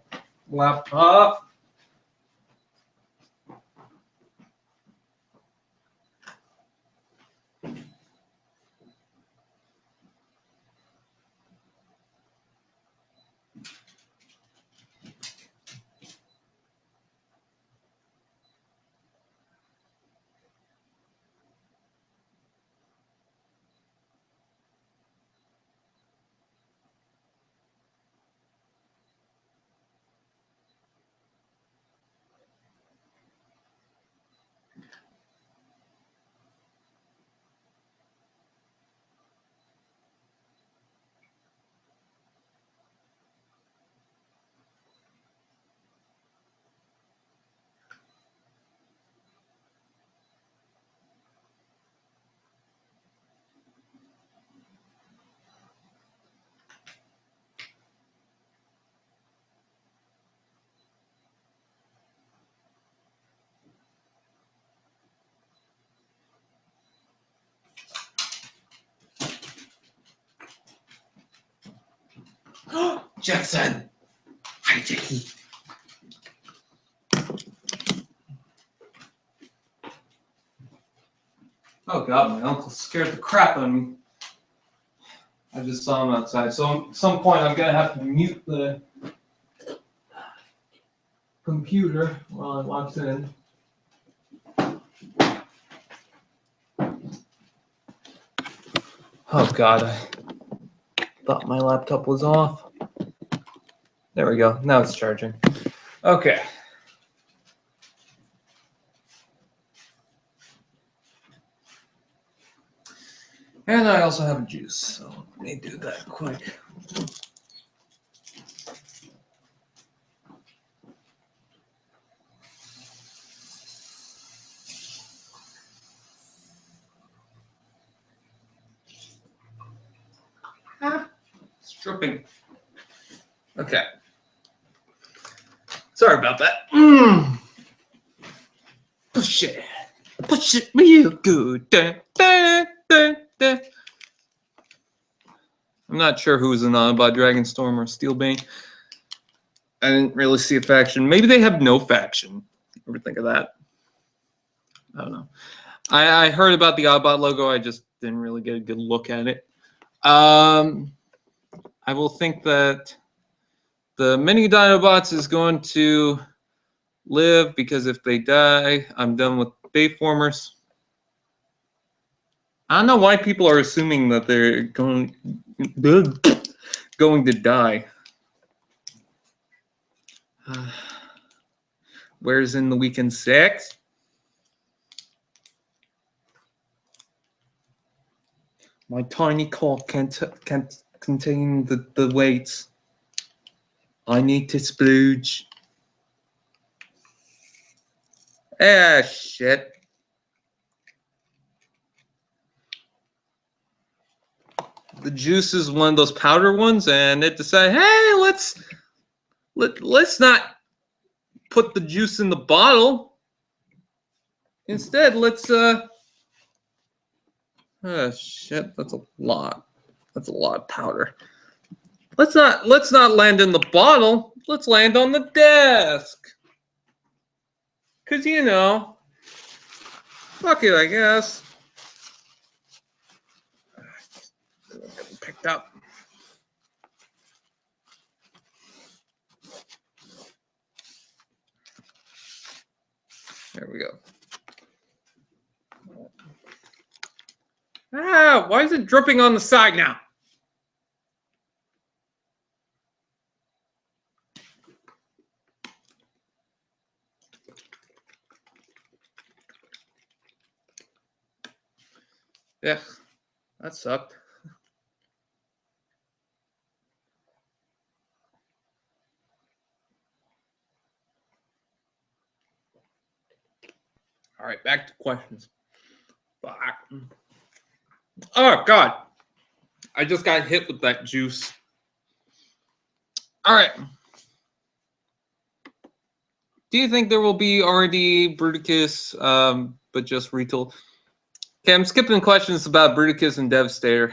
laptop. Jackson! Hi, Jackie. Oh god, my uncle scared the crap out of me. I just saw him outside. So at some point I'm gonna have to mute the computer while I walks in. Oh god, I thought my laptop was off. There we go. Now it's charging. Okay. And I also have juice, so let me do that quick. It's dripping. Okay. Sorry about that. Push it. Push it real good. Da, da, da, da. I'm not sure who was in Autobot, Dragonstorm, or Steelbane. I didn't really see a faction. Maybe they have no faction. Ever think of that? I don't know. I heard about the Autobot logo. I just didn't really get a good look at it. I will think that the mini Dinobots is going to live because if they die, I'm done with Bayformers. I don't know why people are assuming that they're going to die. Where's in the weekend 6? My tiny cock can't contain the weights. I need to splooge. Ah, shit. The juice is one of those powder ones, and it decided, hey, let's not put the juice in the bottle. Instead, let's oh shit, that's a lot. That's a lot of powder. Let's not land in the bottle. Let's land on the desk. Cause you know, fuck it, I guess. Picked up. There we go. Ah, why is it dripping on the side now? Yeah, that sucked. All right, back to questions. Fuck. Oh, God. I just got hit with that juice. All right. Do you think there will be already Bruticus, but just retool? Okay, I'm skipping questions about Bruticus and Devastator.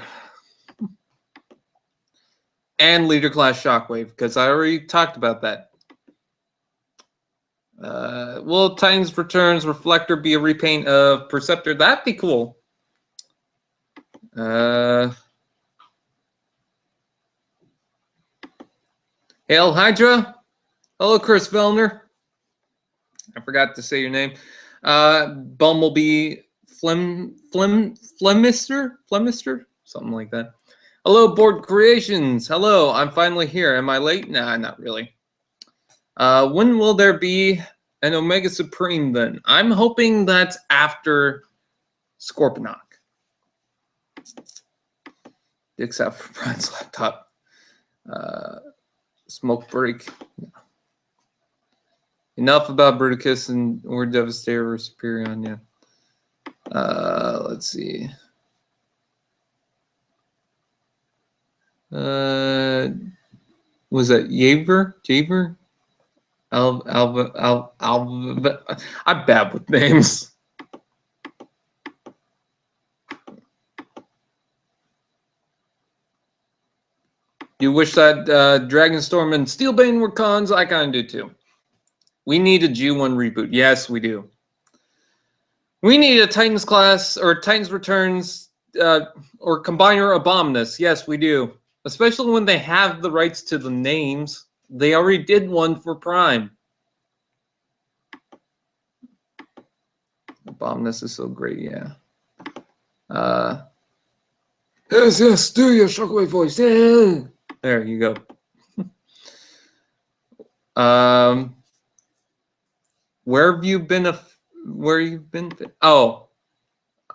And Leader Class Shockwave, because I already talked about that. Will Titan's Returns Reflector be a repaint of Perceptor? That'd be cool. Hail Hydra. Hello, Chris Vellner. I forgot to say your name. Bumblebee Flemister? Something like that. Hello, Board Creations. Hello, I'm finally here. Am I late? Nah, not really. When will there be an Omega Supreme then? I'm hoping that's after Scorponok. Dicks out for Brian's laptop. Smoke break. Enough about Bruticus and or Devastator or Superion, yeah. Let's see. Was that Javer? Alva. I'm bad with names. You wish that Dragonstorm and Steelbane were cons? I kind of do too. We need a G1 reboot. Yes, we do. We need a Titans class or Titans Returns or Combiner Abominus. Yes, we do. Especially when they have the rights to the names. They already did one for Prime. Abominus is so great, yeah. Yes, do your Shockwave voice. Yeah. There you go. Where have you been? Where you've been? Oh,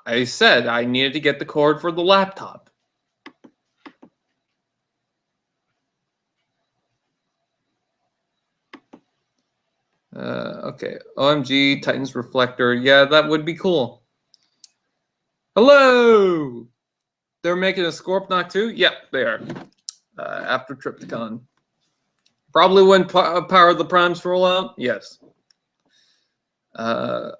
I said I needed to get the cord for the laptop. Okay. OMG, Titans Reflector. Yeah, that would be cool. Hello. They're making a Scorponok too? Yep, they are. After Trypticon. Probably when Power of the Primes roll out? Yes. Are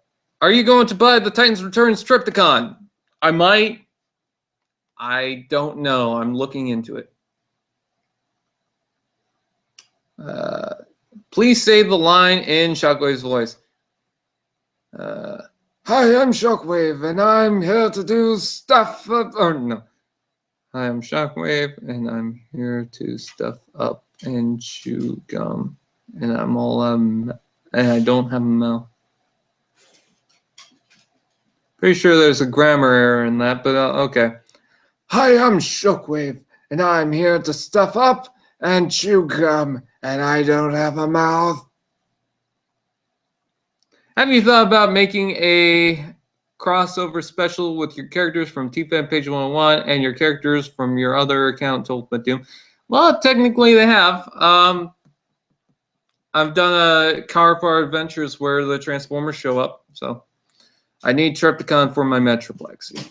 you going to buy the Titans Returns Trypticon? I might. I don't know. I'm looking into it. Please say the line in Shockwave's voice. Hi, I'm Shockwave, and I'm here to do stuff up. Or no. Hi, I'm Shockwave, and I'm here to stuff up and chew gum. And I'm all and I don't have a mouth. Pretty sure there's a grammar error in that, but okay. Hi, I'm Shockwave, and I'm here to stuff up and chew gum, and I don't have a mouth. Have you thought about making a crossover special with your characters from TFAN Page 101 and your characters from your other account, Ultimate Doom? Well, technically they have. I've done a Power Adventures where the Transformers show up, so I need Trypticon for my Metroplex.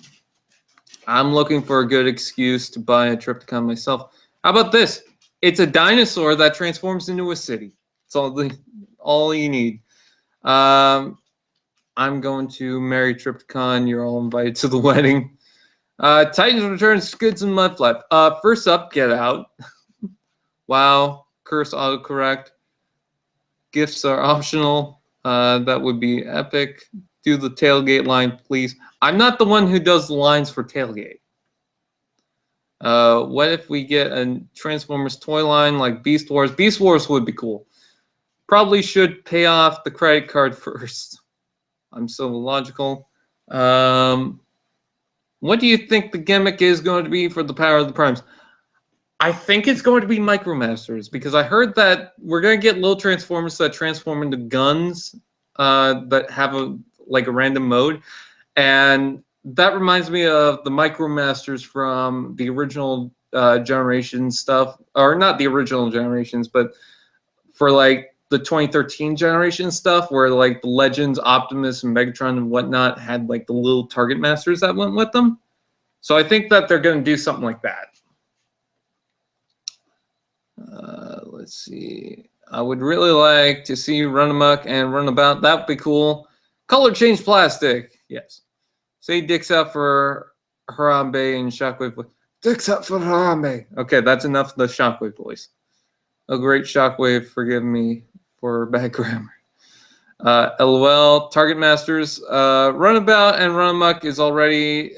I'm looking for a good excuse to buy a Trypticon myself. How about this? It's a dinosaur that transforms into a city. It's all you need. I'm going to marry Trypticon. You're all invited to the wedding. Titans Returns, Skids and Mudflap. First up, Get Out. Wow. Curse autocorrect. Gifts are optional. That would be epic. Do the tailgate line, please. I'm not the one who does the lines for tailgate. What if we get a Transformers toy line like Beast Wars? Beast Wars would be cool. Probably should pay off the credit card first. I'm so logical. What do you think the gimmick is going to be for the Power of the Primes? I think it's going to be Micromasters, because I heard that we're going to get little Transformers that transform into guns that have a random mode. And that reminds me of the Micromasters from the original generation stuff, or not the original generations, but for the 2013 generation stuff where like the Legends, Optimus, and Megatron and whatnot had like the little Target Masters that went with them. So I think that they're going to do something like that. Let's see. I would really like to see Run Amok and Runabout. That would be cool. Color change plastic. Yes. Say dicks out for Harambe and Shockwave. Dicks out for Harambe. Okay, that's enough of the Shockwave voice. A great Shockwave, forgive me for bad grammar. LOL, Target Masters. Runabout and Run Amok is already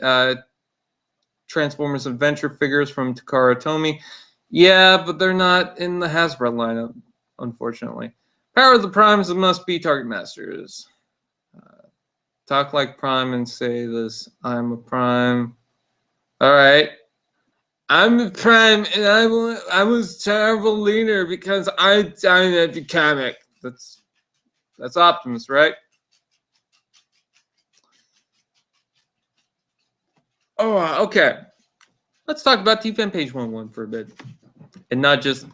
Transformers Adventure figures from Takara Tomy. Yeah, but they're not in the Hasbro lineup, unfortunately. Power of the Primes must be Target Masters. Talk like Prime and say this. I'm a Prime. All right. I'm a Prime, and I was terrible leader because I died at the comic. That's Optimus, right? Oh, okay. Let's talk about T-Fan Page 1-1 for a bit, and not just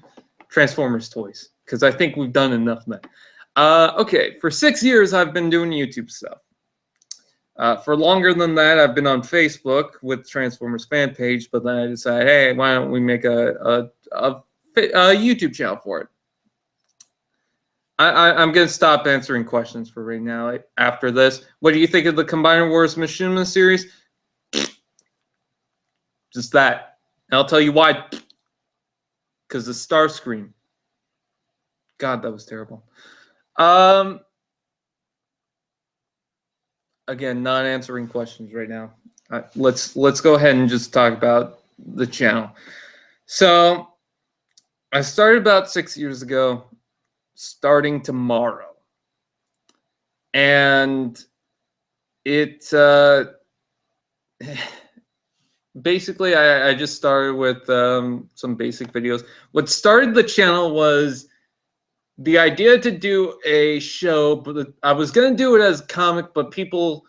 Transformers toys, because I think we've done enough of that. Okay, for 6 years I've been doing YouTube stuff. For longer than that, I've been on Facebook with Transformers fan page, but then I decided, hey, why don't we make a YouTube channel for it? I'm going to stop answering questions for right now. After this, what do you think of the Combiner Wars Machinima series? Just that. And I'll tell you why. Because the Starscream. God, that was terrible. Again, not answering questions right now. Let's go ahead and just talk about the channel. So I started about 6 years ago, starting tomorrow, and it basically I just started with some basic videos. What started the channel was the idea to do a show, but I was going to do it as a comic, but people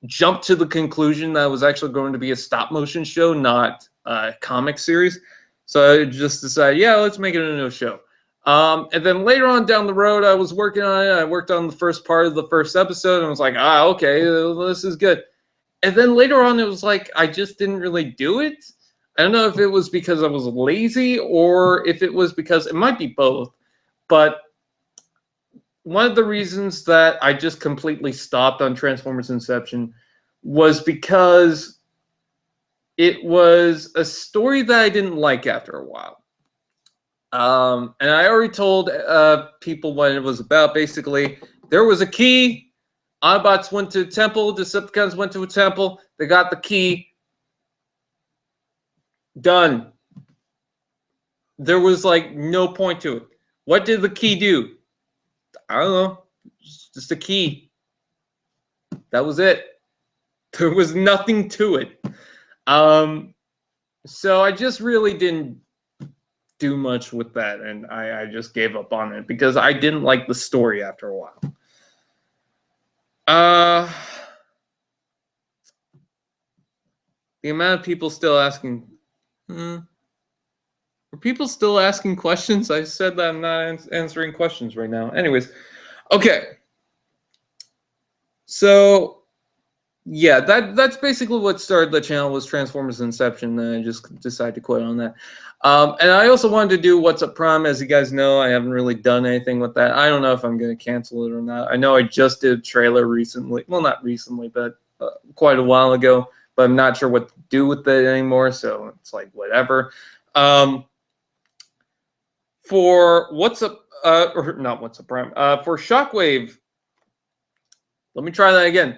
jumped to the conclusion that it was actually going to be a stop motion show, not a comic series. So I just decided, yeah, let's make it into a show. And then later on down the road, I was working on it. I worked on the first part of the first episode and was like, okay, this is good. And then later on, it was like, I just didn't really do it. I don't know if it was because I was lazy or if it was because it might be both. But one of the reasons that I just completely stopped on Transformers Inception was because it was a story that I didn't like after a while. And I already told people what it was about. Basically, there was a key. Autobots went to a temple. Decepticons went to a temple. They got the key. Done. There was like no point to it. What did the key do? I don't know. Just a key. That was it. There was nothing to it. So I just really didn't do much with that, and I just gave up on it because I didn't like the story after a while. The amount of people still asking, are people still asking questions? I said that I'm not answering questions right now. Anyways, okay. So yeah, that's basically what started the channel, was Transformers Inception, and I just decided to quit on that. And I also wanted to do What's Up Prime. As you guys know, I haven't really done anything with that. I don't know if I'm going to cancel it or not. I know I just did a trailer recently. Well, not recently, but quite a while ago. But I'm not sure what to do with it anymore, so it's like whatever. For What's Up, or not What's Up Prime, for Shockwave, let me try that again.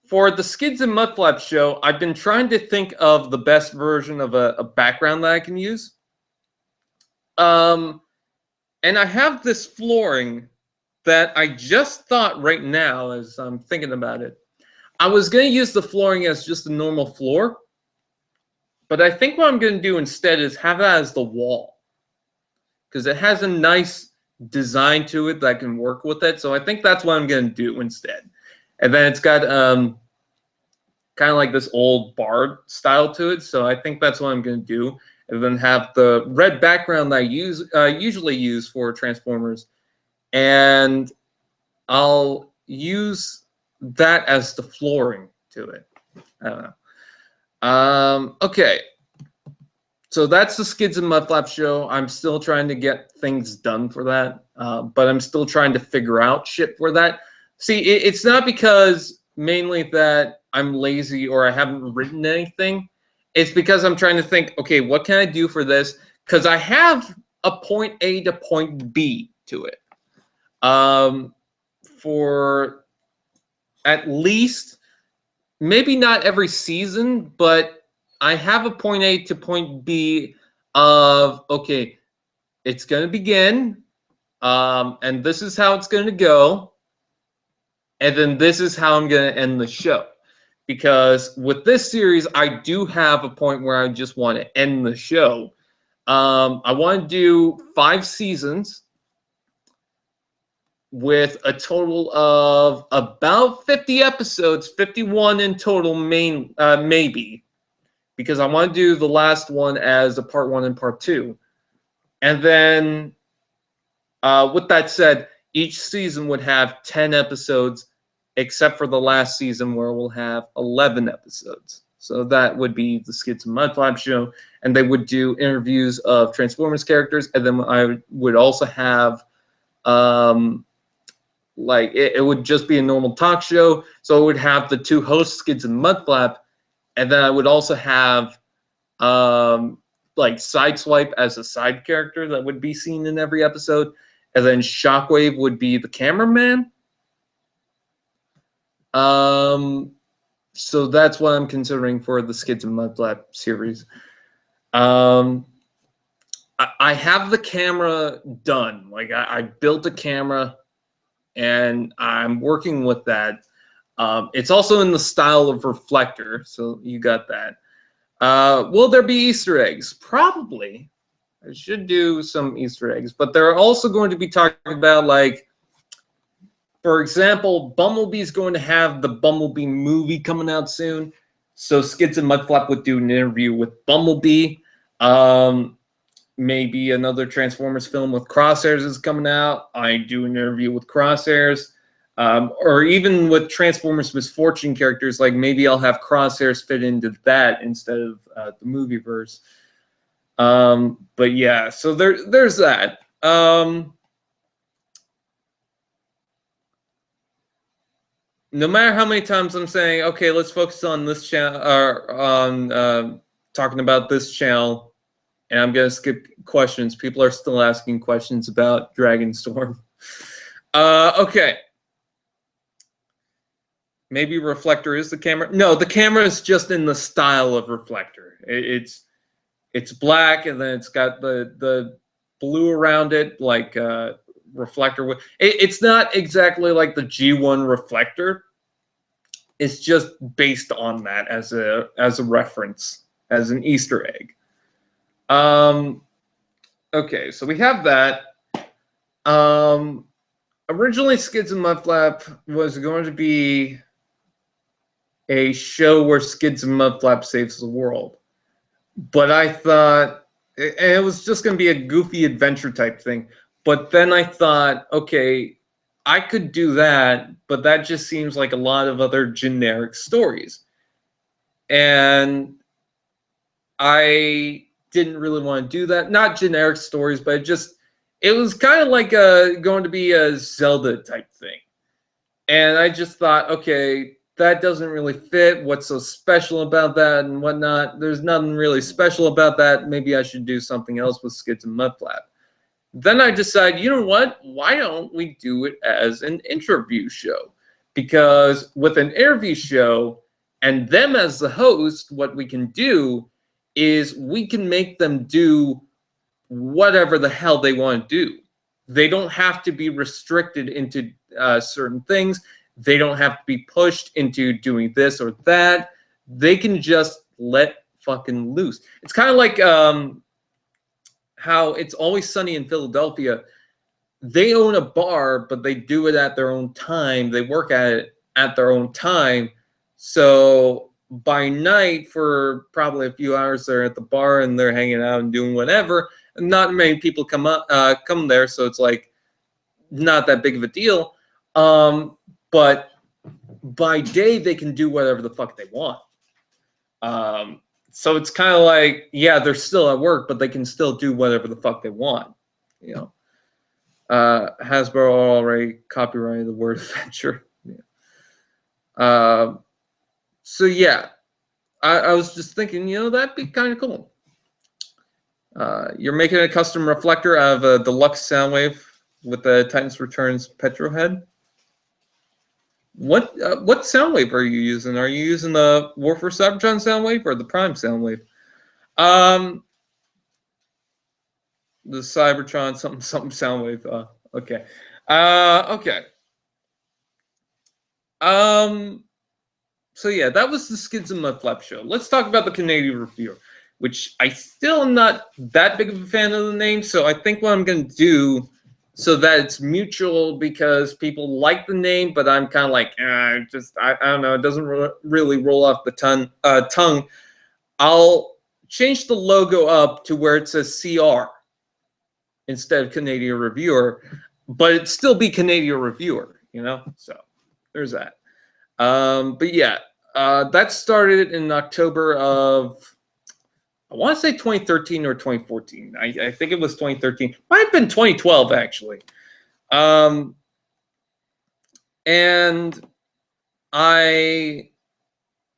For the Skids and Mudflaps show, I've been trying to think of the best version of a background that I can use. And I have this flooring that I just thought right now, as I'm thinking about it, I was going to use the flooring as just a normal floor. But I think what I'm going to do instead is have that as the wall, because it has a nice design to it that can work with it. So I think that's what I'm going to do instead. And then it's got kind of like this old bar style to it. So I think that's what I'm going to do. And then have the red background that I usually use for Transformers and I'll use that as the flooring to it. I don't know. Okay. So that's the Skids and Mudflap show. I'm still trying to get things done for that, but I'm still trying to figure out shit for that. See, it's not because mainly that I'm lazy or I haven't written anything. It's because I'm trying to think, okay, what can I do for this? Because I have a point A to point B to it. For at least, maybe not every season, but I have a point A to point B of, okay, it's going to begin, and this is how it's going to go, and then this is how I'm going to end the show. Because with this series, I do have a point where I just want to end the show. I want to do 5 seasons with a total of about 50 episodes, 51 in total, maybe, because I want to do the last one as a part 1 and part 2. And then, with that said, each season would have 10 episodes, except for the last season where we'll have 11 episodes. So that would be the Skids and Mudflap show, and they would do interviews of Transformers characters, and then I would also have, like, it would just be a normal talk show, so it would have the 2 hosts, Skids and Mudflap, and then I would also have, like, Sideswipe as a side character that would be seen in every episode, and then Shockwave would be the cameraman. So that's what I'm considering for the Skids and Mudflap series. I have the camera done. Like, I built a camera, and I'm working with that. It's also in the style of Reflector, so you got that. Will there be Easter eggs? Probably. I should do some Easter eggs, but they're also going to be talking about, like, for example, Bumblebee's going to have the Bumblebee movie coming out soon. So Skids and Mudflap would do an interview with Bumblebee. Maybe another Transformers film with Crosshairs is coming out. I do an interview with Crosshairs. Or even with Transformers Misfortune characters, like maybe I'll have Crosshairs fit into that instead of the movie verse. But yeah, so there's that. No matter how many times I'm saying, okay, let's focus on this channel, or on talking about this channel, and I'm going to skip questions. People are still asking questions about Dragonstorm. Okay. Maybe Reflector is the camera. No, the camera is just in the style of Reflector. It's black, and then it's got the blue around it, like Reflector. It's not exactly like the G1 Reflector. It's just based on that as a reference, as an Easter egg. Okay, so we have that. Originally, Skids and Mudflap was going to be a show where Skids and Mudflap saves the world. But I thought it was just going to be a goofy adventure type thing. But then I thought, okay, I could do that, but that just seems like a lot of other generic stories. And I didn't really want to do that. Not generic stories, but it was kind of like going to be a Zelda type thing. And I just thought, okay, that doesn't really fit. What's so special about that and whatnot? There's nothing really special about that. Maybe I should do something else with Skids and Mudflap. Then I decided, you know what? Why don't we do it as an interview show? Because with an interview show and them as the host, what we can do is we can make them do whatever the hell they want to do. They don't have to be restricted into certain things. They don't have to be pushed into doing this or that. They can just let fucking loose. It's kind of like how It's Always Sunny in Philadelphia. They own a bar, but they do it at their own time. They work at it at their own time. So by night, for probably a few hours, they're at the bar and they're hanging out and doing whatever. And not many people come there, so it's like not that big of a deal. But by day, they can do whatever the fuck they want. So it's kind of like, yeah, they're still at work, but they can still do whatever the fuck they want. You know, Hasbro already copyrighted the word adventure. Yeah. So yeah, I was just thinking, you know, that'd be kind of cool. You're making a custom reflector out of a deluxe Soundwave with the Titans Returns Petro head. What Soundwave are you using? Are you using the Warfare Cybertron Soundwave or the Prime Soundwave? The Cybertron something Soundwave. Okay. Okay. So yeah, that was the Skids and Mud Flap show. Let's talk about the Canadian Reviewer, which I still am not that big of a fan of the name. So I think what I'm going to do, so that it's mutual, because people like the name, but I'm kind of like, I don't know, it doesn't really roll off the tongue. I'll change the logo up to where it says CR instead of Canadian Reviewer, but it'd still be Canadian Reviewer, you know? So there's that. But yeah, that started in October of, I want to say 2013 or 2014. I think it was 2013. Might have been 2012, actually. And I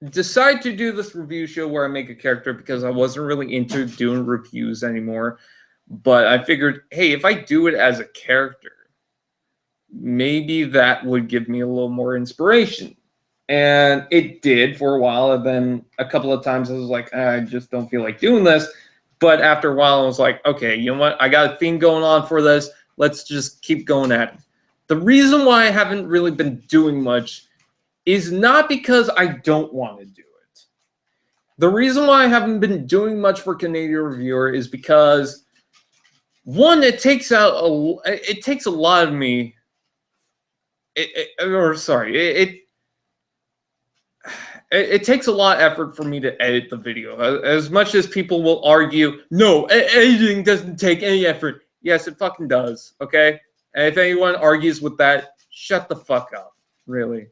decided to do this review show where I make a character because I wasn't really into doing reviews anymore. But I figured, hey, if I do it as a character, maybe that would give me a little more inspiration. And it did for a while. And then a couple of times I was like, I just don't feel like doing this. But after a while, I was like, okay, you know what? I got a theme going on for this. Let's just keep going at it. The reason why I haven't really been doing much is not because I don't want to do it. The reason why I haven't been doing much for Canadian Reviewer is because, one, it takes a lot of me. It takes a lot of effort for me to edit the video. As much as people will argue, no, editing doesn't take any effort. Yes, it fucking does, okay? And if anyone argues with that, shut the fuck up, really.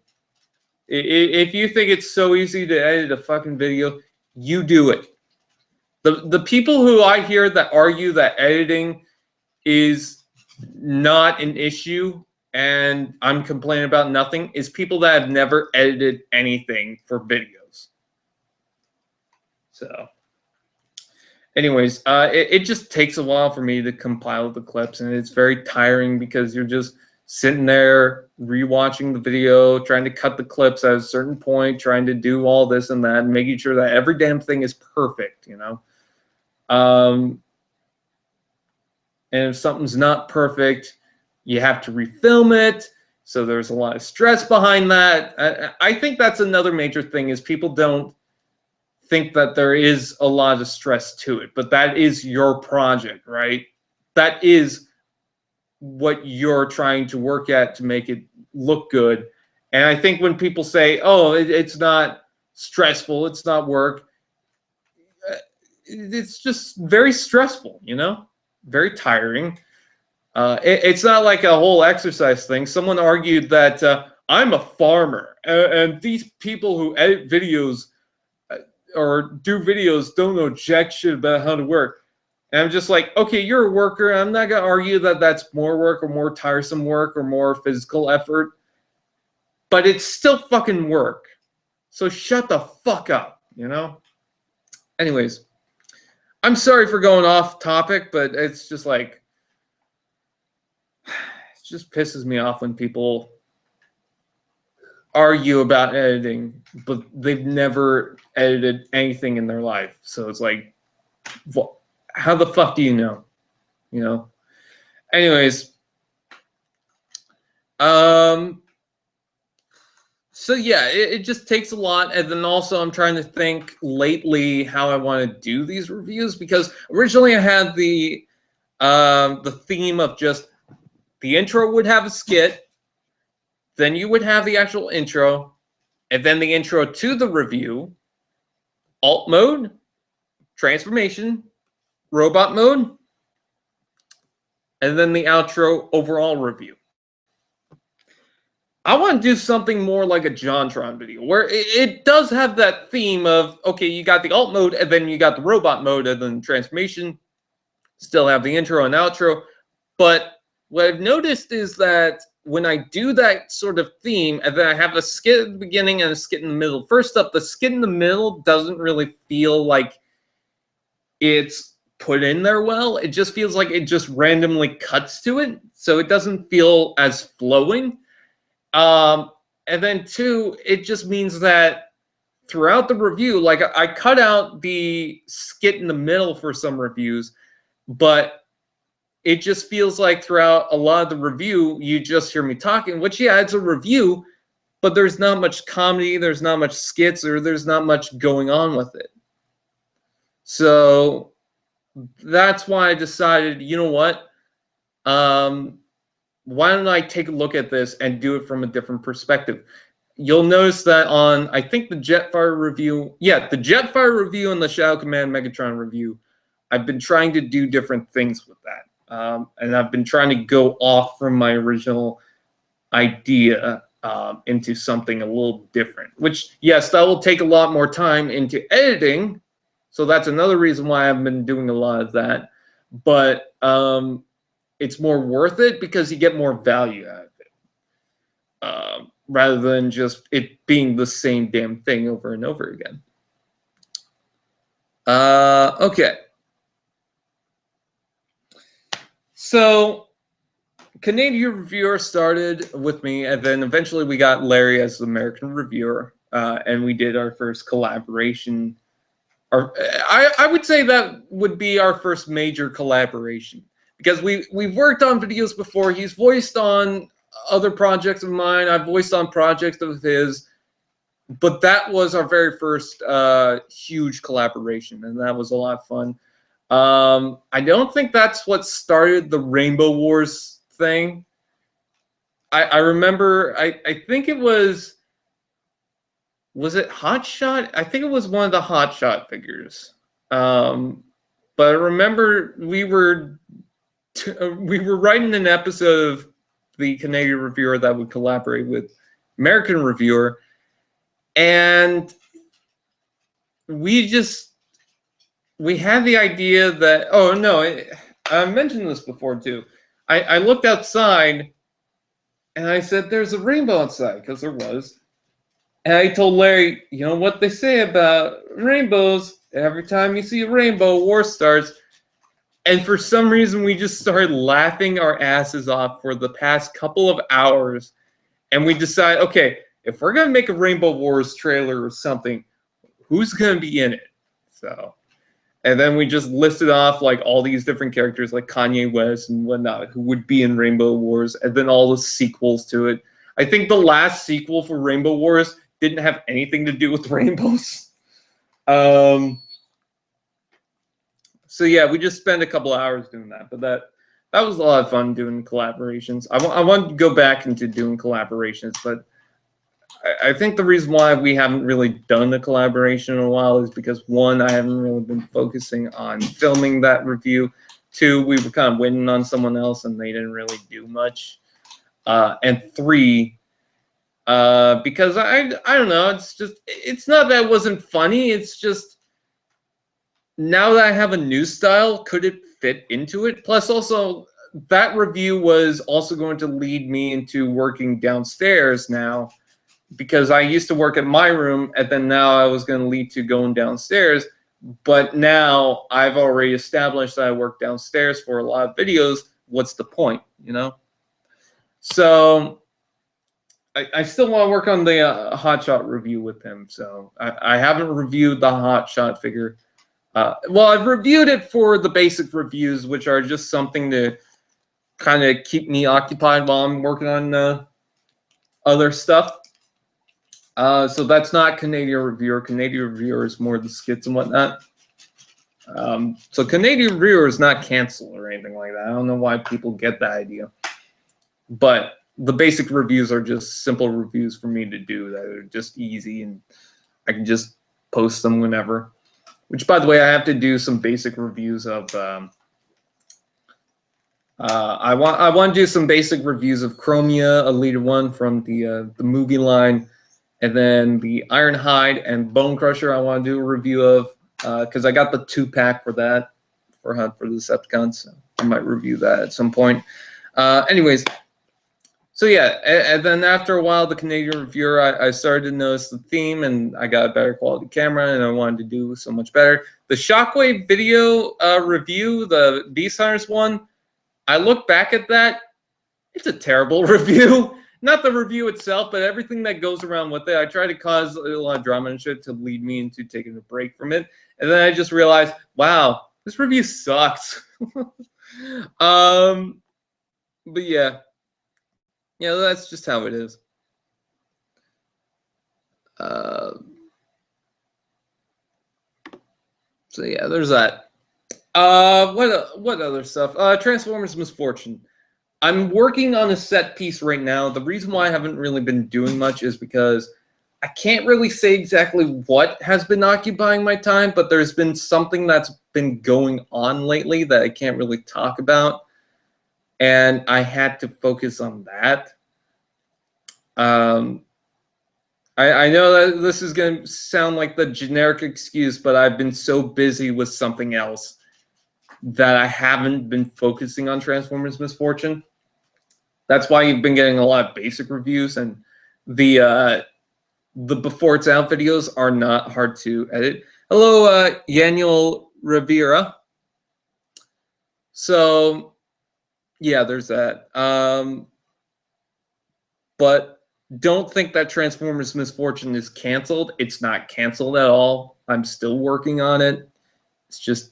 If you think it's so easy to edit a fucking video, you do it. The people who I hear that argue that editing is not an issue and I'm complaining about nothing is people that have never edited anything for videos. So anyways, it just takes a while for me to compile the clips, and it's very tiring because you're just sitting there rewatching the video, trying to cut the clips at a certain point, trying to do all this and that, and making sure that every damn thing is perfect, you know? And if something's not perfect, you have to refilm it. So there's a lot of stress behind that. I think that's another major thing is people don't think that there is a lot of stress to it, but that is your project, right? That is what you're trying to work at to make it look good. And I think when people say, oh, it's not stressful, it's not work, it's just very stressful, you know? Very tiring. It's not like a whole exercise thing. Someone argued that I'm a farmer, and these people who edit videos or do videos don't know jack shit about how to work. And I'm just like, okay, you're a worker. I'm not going to argue that that's more work or more tiresome work or more physical effort, but it's still fucking work. So shut the fuck up, you know? Anyways, I'm sorry for going off topic, but it's just like, it just pisses me off when people argue about editing, but they've never edited anything in their life. So it's like, what? How the fuck do you know? You know? Anyways, so yeah, it just takes a lot. And then also I'm trying to think lately how I want to do these reviews, because originally I had the theme of just the intro would have a skit, then you would have the actual intro, and then the intro to the review, alt mode, transformation, robot mode, and then the outro overall review. I want to do something more like a JonTron video, where it does have that theme of, okay, you got the alt mode, and then you got the robot mode, and then transformation, still have the intro and outro. But what I've noticed is that when I do that sort of theme, and then I have a skit at the beginning and a skit in the middle, first up, the skit in the middle doesn't really feel like it's put in there well. It just feels like it just randomly cuts to it, so it doesn't feel as flowing. And then two, it just means that throughout the review, like I cut out the skit in the middle for some reviews, but it just feels like throughout a lot of the review, you just hear me talking, which, yeah, it's a review, but there's not much comedy, there's not much skits, or there's not much going on with it. So that's why I decided, you know what? Why don't I take a look at this and do it from a different perspective? You'll notice that on, I think, the Jetfire review, yeah, the Jetfire review and the Shadow Command Megatron review, I've been trying to do different things with that. And I've been trying to go off from my original idea into something a little different, which, yes, that will take a lot more time into editing. So that's another reason why I've been doing a lot of that. But it's more worth it because you get more value out of it, rather than just it being the same damn thing over and over again. Okay. So Canadian reviewer started with me, and then eventually we got Larry as the American reviewer, and we did our first collaboration. I would say that would be our first major collaboration, because we've worked on videos before. He's voiced on other projects of mine. I've voiced on projects of his, but that was our very first huge collaboration, and that was a lot of fun. I don't think that's what started the Rainbow Wars thing. I remember, I think it was it Hot Shot? I think it was one of the Hot Shot figures. But I remember we were writing an episode of the Canadian reviewer that would collaborate with American reviewer, and we had the idea that, oh no, I mentioned this before too. I looked outside and I said, there's a rainbow outside, because there was. And I told Larry, you know what they say about rainbows? Every time you see a rainbow, war starts. And for some reason, we just started laughing our asses off for the past couple of hours. And we decided, okay, if we're going to make a Rainbow Wars trailer or something, who's going to be in it? So, and then we just listed off like all these different characters like Kanye West and whatnot who would be in Rainbow Wars, and then all the sequels to it. I think the last sequel for Rainbow Wars didn't have anything to do with rainbows. So yeah, we just spent a couple hours doing that, but that was a lot of fun doing collaborations. I want to go back into doing collaborations, but I think the reason why we haven't really done a collaboration in a while is because, one, I haven't really been focusing on filming that review. Two, we were kind of waiting on someone else and they didn't really do much. And three, because I don't know, it's not that it wasn't funny, it's just now that I have a new style, could it fit into it? Plus also, that review was also going to lead me into working downstairs now, because I used to work at my room, and then now I was going to lead to going downstairs. But now I've already established that I work downstairs for a lot of videos. What's the point, you know? So I still want to work on the Hot Shot review with him. So I haven't reviewed the Hot Shot figure. Well, I've reviewed it for the basic reviews, which are just something to kind of keep me occupied while I'm working on other stuff. So that's not Canadian reviewer. Canadian reviewer is more the skits and whatnot. So Canadian reviewer is not canceled or anything like that. I don't know why people get that idea. But the basic reviews are just simple reviews for me to do that are just easy, and I can just post them whenever. Which, by the way, I have to do some basic reviews of I want to do some basic reviews of Chromia Elite 1 from the movie line, and then the Ironhide and Bone Crusher I want to do a review of, because I got the 2-pack for that for Hunt for the Decepticons. So I might review that at some point. Anyways, so yeah, and then after a while, the Canadian reviewer, I started to notice the theme, and I got a better quality camera, and I wanted to do so much better. The Shockwave video review, the Beast Hunters one, I look back at that, it's a terrible review. Not the review itself, but everything that goes around with it. I try to cause a lot of drama and shit to lead me into taking a break from it. And then I just realized, wow, this review sucks. But yeah. Yeah, that's just how it is. So yeah, there's that. What other stuff? Transformers Misfortune. I'm working on a set piece right now. The reason why I haven't really been doing much is because I can't really say exactly what has been occupying my time, but there's been something that's been going on lately that I can't really talk about, and I had to focus on that. I know that this is going to sound like the generic excuse, but I've been so busy with something else that I haven't been focusing on Transformers Misfortune. That's why you've been getting a lot of basic reviews, and the before it's out videos are not hard to edit. Hello, Yaniel Rivera. So yeah, there's that. But don't think that Transformers Misfortune is canceled. It's not canceled at all. I'm still working on it. It's just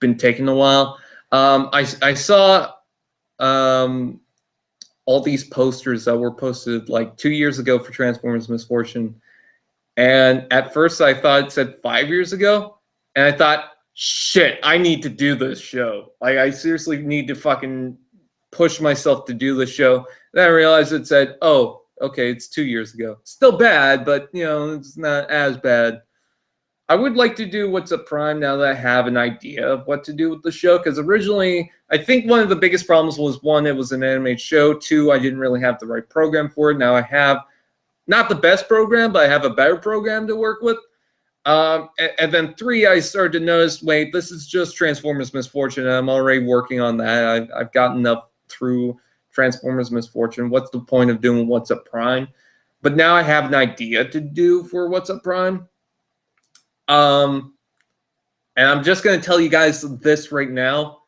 been taking a while. I saw all these posters that were posted like 2 years ago for Transformers Misfortune. And at first I thought it said 5 years ago. And I thought, shit, I need to do this show. Like, I seriously need to fucking push myself to do this show. Then I realized it said, oh, okay, it's 2 years ago. Still bad, but, you know, it's not as bad. I would like to do What's Up Prime now that I have an idea of what to do with the show, because originally, I think one of the biggest problems was, one, it was an animated show. Two, I didn't really have the right program for it. Now I have not the best program, but I have a better program to work with. And then three, I started to notice, wait, this is just Transformers Misfortune, and I'm already working on that. I've gotten up through Transformers Misfortune. What's the point of doing What's Up Prime? But now I have an idea to do for What's Up Prime. And I'm just going to tell you guys this right now.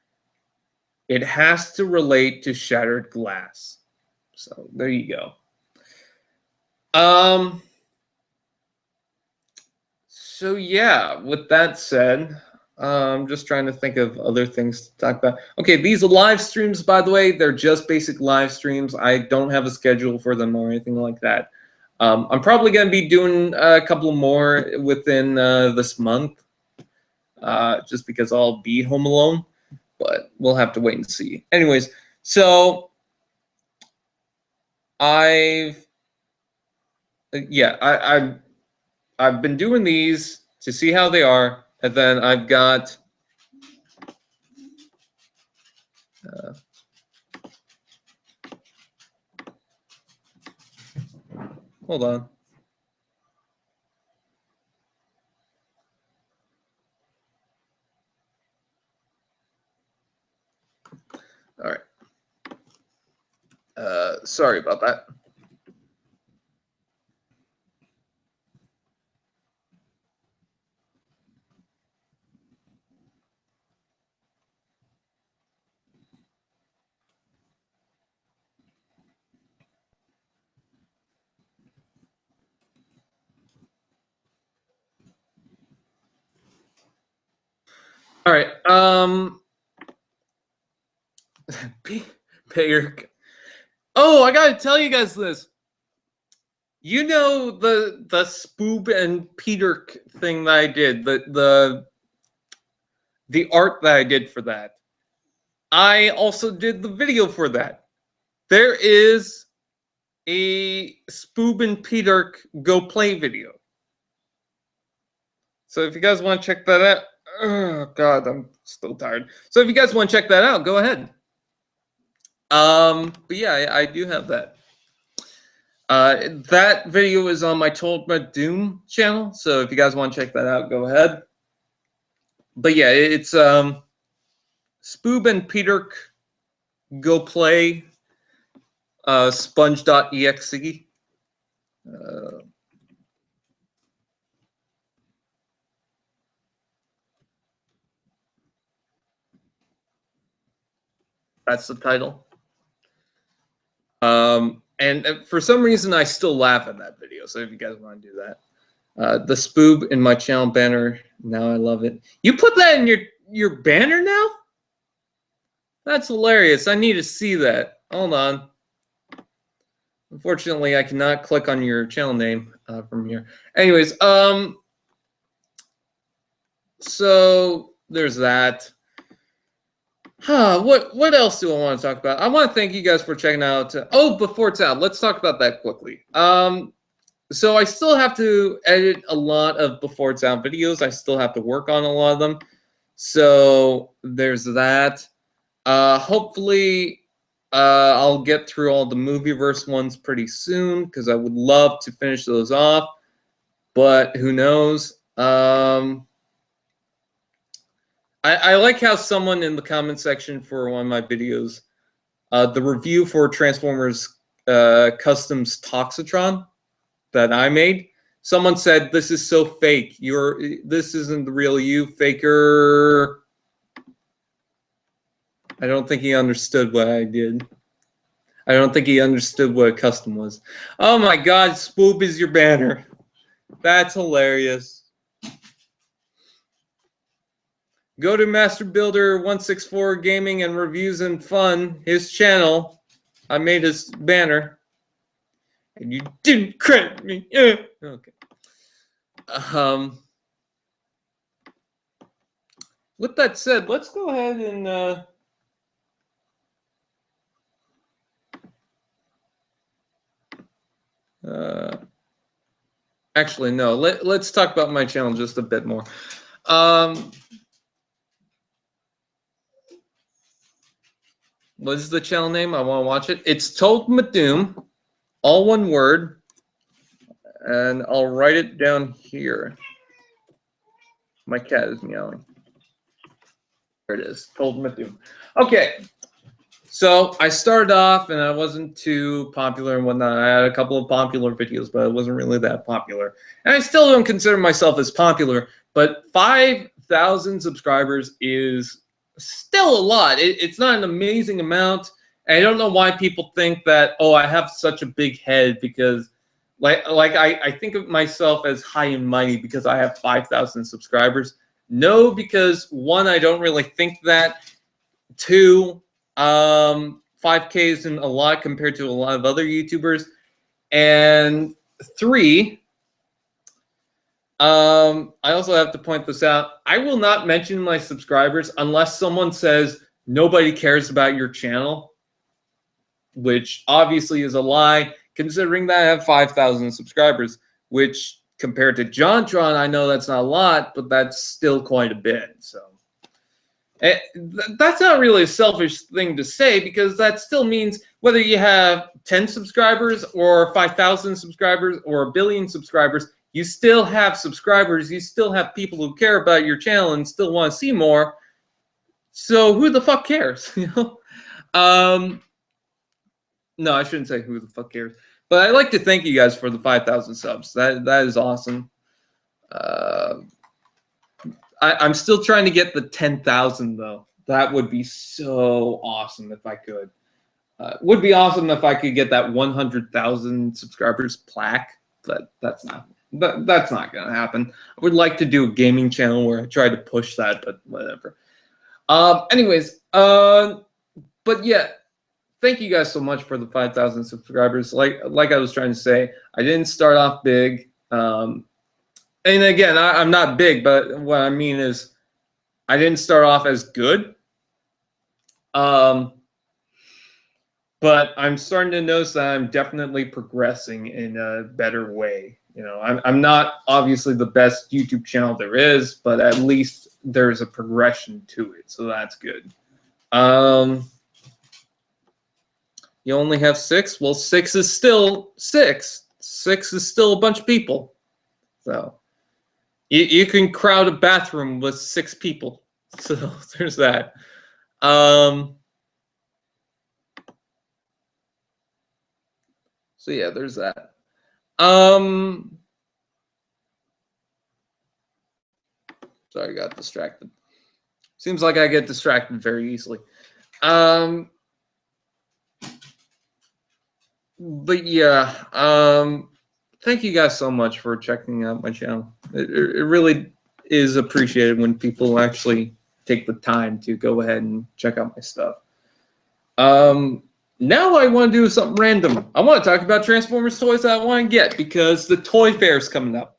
It has to relate to Shattered Glass. So there you go. So yeah, with that said, I'm just trying to think of other things to talk about. Okay, these live streams, by the way, they're just basic live streams. I don't have a schedule for them or anything like that. I'm probably going to be doing a couple more within this month, just because I'll be home alone. But we'll have to wait and see. Anyways, so I've been doing these to see how they are, and then I've got hold on. All right. Sorry about that. All right. Payer. Oh, I gotta tell you guys this. You know the Spoob and Peter thing that I did, the art that I did for that. I also did the video for that. There is a Spoob and Peter Go Play video. So if you guys want to check that out, oh god, I'm still tired. So if you guys want to check that out, go ahead. But yeah, I do have that. That video is on my Told My Doom channel, so if you guys want to check that out, go ahead. But yeah, it's Spoob and Peter go play sponge.exe. That's the title. And for some reason, I still laugh at that video. So if you guys want to do that, the Spoob in my channel banner. Now I love it. You put that in your banner now? That's hilarious. I need to see that. Hold on. Unfortunately, I cannot click on your channel name from here. Anyways, so there's that. What else do I want to talk about? I want to thank you guys for checking out. Before it's out, let's talk about that quickly. So I still have to edit a lot of Before It's Out videos. I still have to work on a lot of them. So there's that. Hopefully, I'll get through all the Movieverse ones pretty soon because I would love to finish those off. But who knows? I like how someone in the comment section for one of my videos, the review for Transformers Customs Toxitron that I made, someone said, "This is so fake. This isn't the real you, faker." I don't think he understood what I did. I don't think he understood what a custom was. Oh my God, Spoop is your banner. That's hilarious. Go to Master Builder 164 Gaming and Reviews and Fun, his channel. I made his banner. And you didn't credit me. Yeah. Okay. With that said, let's go ahead and actually no. Let's talk about my channel just a bit more. What is the channel name? I want to watch it. It's Told My Doom, all one word, and I'll write it down here. My cat is meowing. There it is. Told My Doom. Okay. So I started off and I wasn't too popular and whatnot. I had a couple of popular videos, but I wasn't really that popular. And I still don't consider myself as popular, but 5,000 subscribers is still a lot. It's not an amazing amount. And I don't know why people think that, oh, I have such a big head because I think of myself as high and mighty because I have 5,000 subscribers. No, because one, I don't really think that. Two, 5K isn't a lot compared to a lot of other YouTubers. And three, I also have to point this out. I will not mention my subscribers unless someone says nobody cares about your channel, which obviously is a lie, considering that I have 5,000 subscribers, which compared to JonTron, I know that's not a lot, but that's still quite a bit. So that's not really a selfish thing to say because that still means whether you have 10 subscribers or 5,000 subscribers or a billion subscribers, you still have subscribers. You still have people who care about your channel and still want to see more. So who the fuck cares? You know? No, I shouldn't say who the fuck cares. But I'd like to thank you guys for the 5,000 subs. That is awesome. I'm still trying to get the 10,000 though. That would be so awesome if I could. Would be awesome if I could get that 100,000 subscribers plaque, but that's not gonna happen. I would like to do a gaming channel where I try to push that, but whatever. Anyways, but yeah, thank you guys so much for the 5,000 subscribers. Like I was trying to say, I didn't start off big. And again, I'm not big, but what I mean is I didn't start off as good. But I'm starting to notice that I'm definitely progressing in a better way. You know, I'm not obviously the best YouTube channel there is, but at least there's a progression to it. So that's good. You only have 6? Well, 6 is still 6. 6 is still a bunch of people. So you can crowd a bathroom with 6 people. So there's that. So yeah, there's that. Sorry, I got distracted. Seems like I get distracted very easily. But yeah, thank you guys so much for checking out my channel. It really is appreciated when people actually take the time to go ahead and check out my stuff. Now I want to do something random. I want to talk about Transformers toys that I want to get because the toy fair is coming up.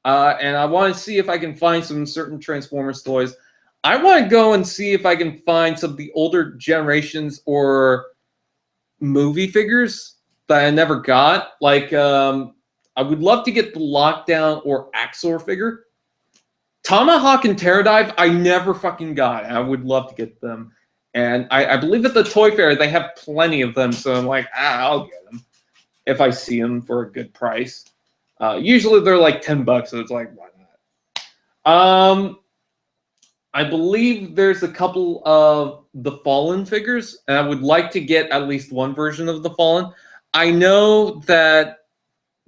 And I want to see if I can find some certain Transformers toys. I want to go and see if I can find some of the older generations or movie figures that I never got. Like, I would love to get the Lockdown or Axor figure. Tomahawk and Pterodive, I never fucking got. I would love to get them. And I believe at the Toy Fair, they have plenty of them. So I'm like, I'll get them if I see them for a good price. Usually they're like $10, so it's like, why not? I believe there's a couple of the Fallen figures, and I would like to get at least one version of the Fallen. I know that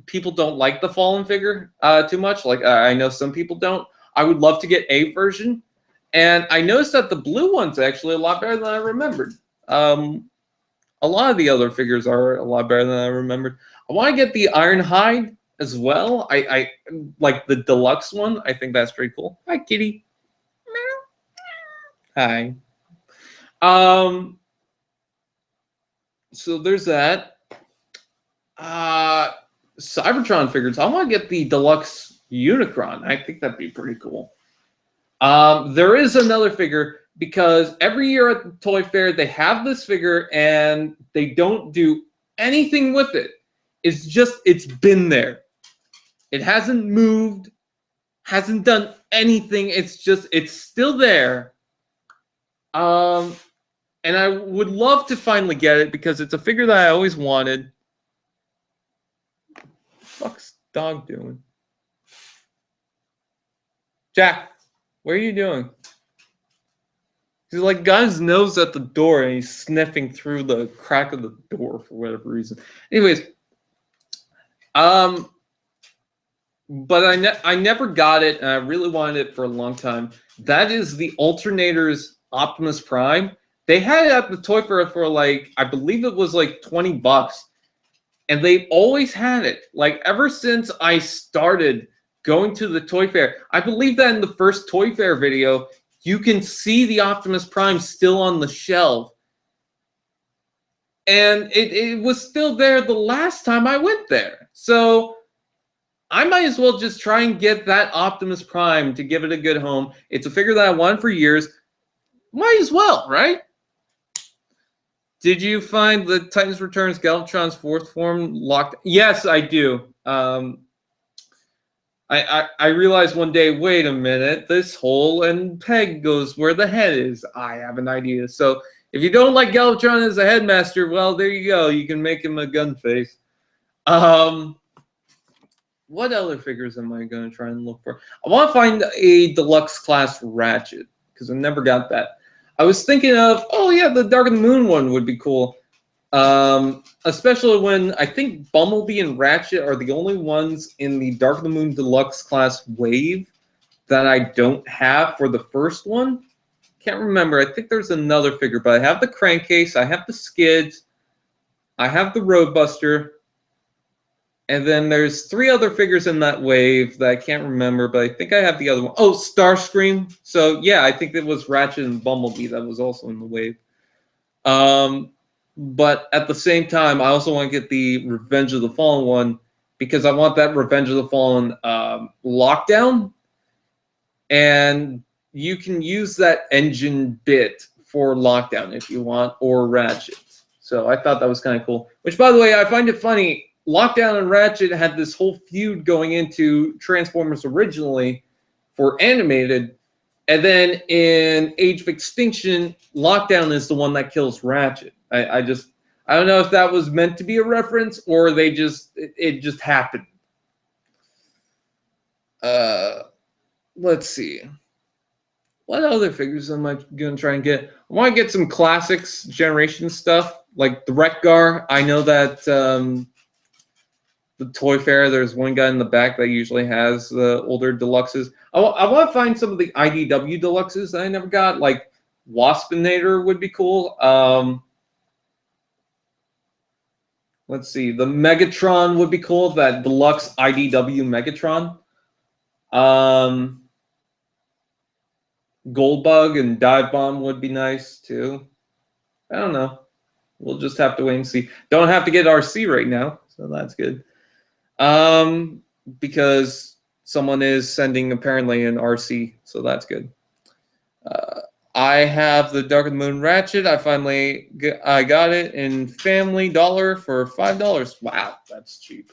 people don't like the Fallen figure too much. Like, I know some people don't. I would love to get a version. And I noticed that the blue one's actually a lot better than I remembered. A lot of the other figures are a lot better than I remembered. I want to get the Ironhide as well. I like the deluxe one. I think that's pretty cool. Hi, kitty. Hi. So there's that. Cybertron figures. I want to get the deluxe Unicron. I think that'd be pretty cool. There is another figure because every year at the Toy Fair they have this figure and they don't do anything with it. It's been there. It hasn't moved, hasn't done anything. It's still there. And I would love to finally get it because it's a figure that I always wanted. Fuck's dog doing? Jack, what are you doing? He's like got his nose at the door and he's sniffing through the crack of the door for whatever reason. Anyways, but I never got it, and I really wanted it for a long time. That is the Alternators Optimus Prime. They had it at the Toy Fair for like, I believe it was like $20. And they always had it. Like ever since I started going to the Toy Fair, I believe that in the first Toy Fair video, you can see the Optimus Prime still on the shelf. And it was still there the last time I went there. So I might as well just try and get that Optimus Prime to give it a good home. It's a figure that I wanted for years. Might as well, right? Did you find the Titans Returns Galvatron's fourth form locked? Yes, I do. I realized one day, wait a minute, this hole and peg goes where the head is. I have an idea. So if you don't like Galvatron as a headmaster, well, there you go. You can make him a gun face. What other figures am I going to try and look for? I want to find a deluxe class Ratchet because I never got that. I was thinking of, oh yeah, the Dark of the Moon one would be cool. Especially when I think Bumblebee and Ratchet are the only ones in the Dark of the Moon Deluxe class wave that I don't have for the first one. Can't remember. I think there's another figure, but I have the Crankcase, I have the Skids, I have the Roadbuster, and then there's 3 other figures in that wave that I can't remember, but I think I have the other one. Oh, Starscream. So yeah, I think it was Ratchet and Bumblebee that was also in the wave. But at the same time, I also want to get the Revenge of the Fallen one because I want that Revenge of the Fallen lockdown. And you can use that engine bit for lockdown if you want, or Ratchet. So I thought that was kind of cool. Which, by the way, I find it funny. Lockdown and Ratchet had this whole feud going into Transformers originally for animated. And then in Age of Extinction, Lockdown is the one that kills Ratchet. I I don't know if that was meant to be a reference or they just it just happened. Let's see. What other figures am I going to try and get? I want to get some classics generation stuff, like the Wreck-Gar. I know that the Toy Fair, there's one guy in the back that usually has the older deluxes. I want to find some of the IDW deluxes that I never got, like Waspinator would be cool. Let's see, the Megatron would be cool, that deluxe IDW Megatron. Goldbug and Dive Bomb would be nice too. I don't know. We'll just have to wait and see. Don't have to get RC right now, so that's good. Because someone is sending apparently an RC, so that's good. I have the Dark of the Moon Ratchet. I got it in Family Dollar for $5. Wow, that's cheap.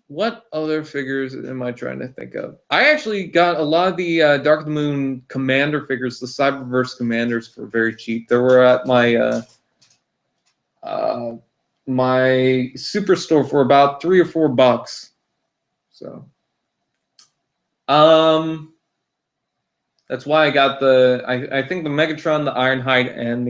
What other figures am I trying to think of? I actually got a lot of the Dark of the Moon Commander figures, the Cyberverse Commanders, for very cheap. They were at my my superstore for about $3 or $4. So, that's why I got I think the Megatron, the Ironhide, and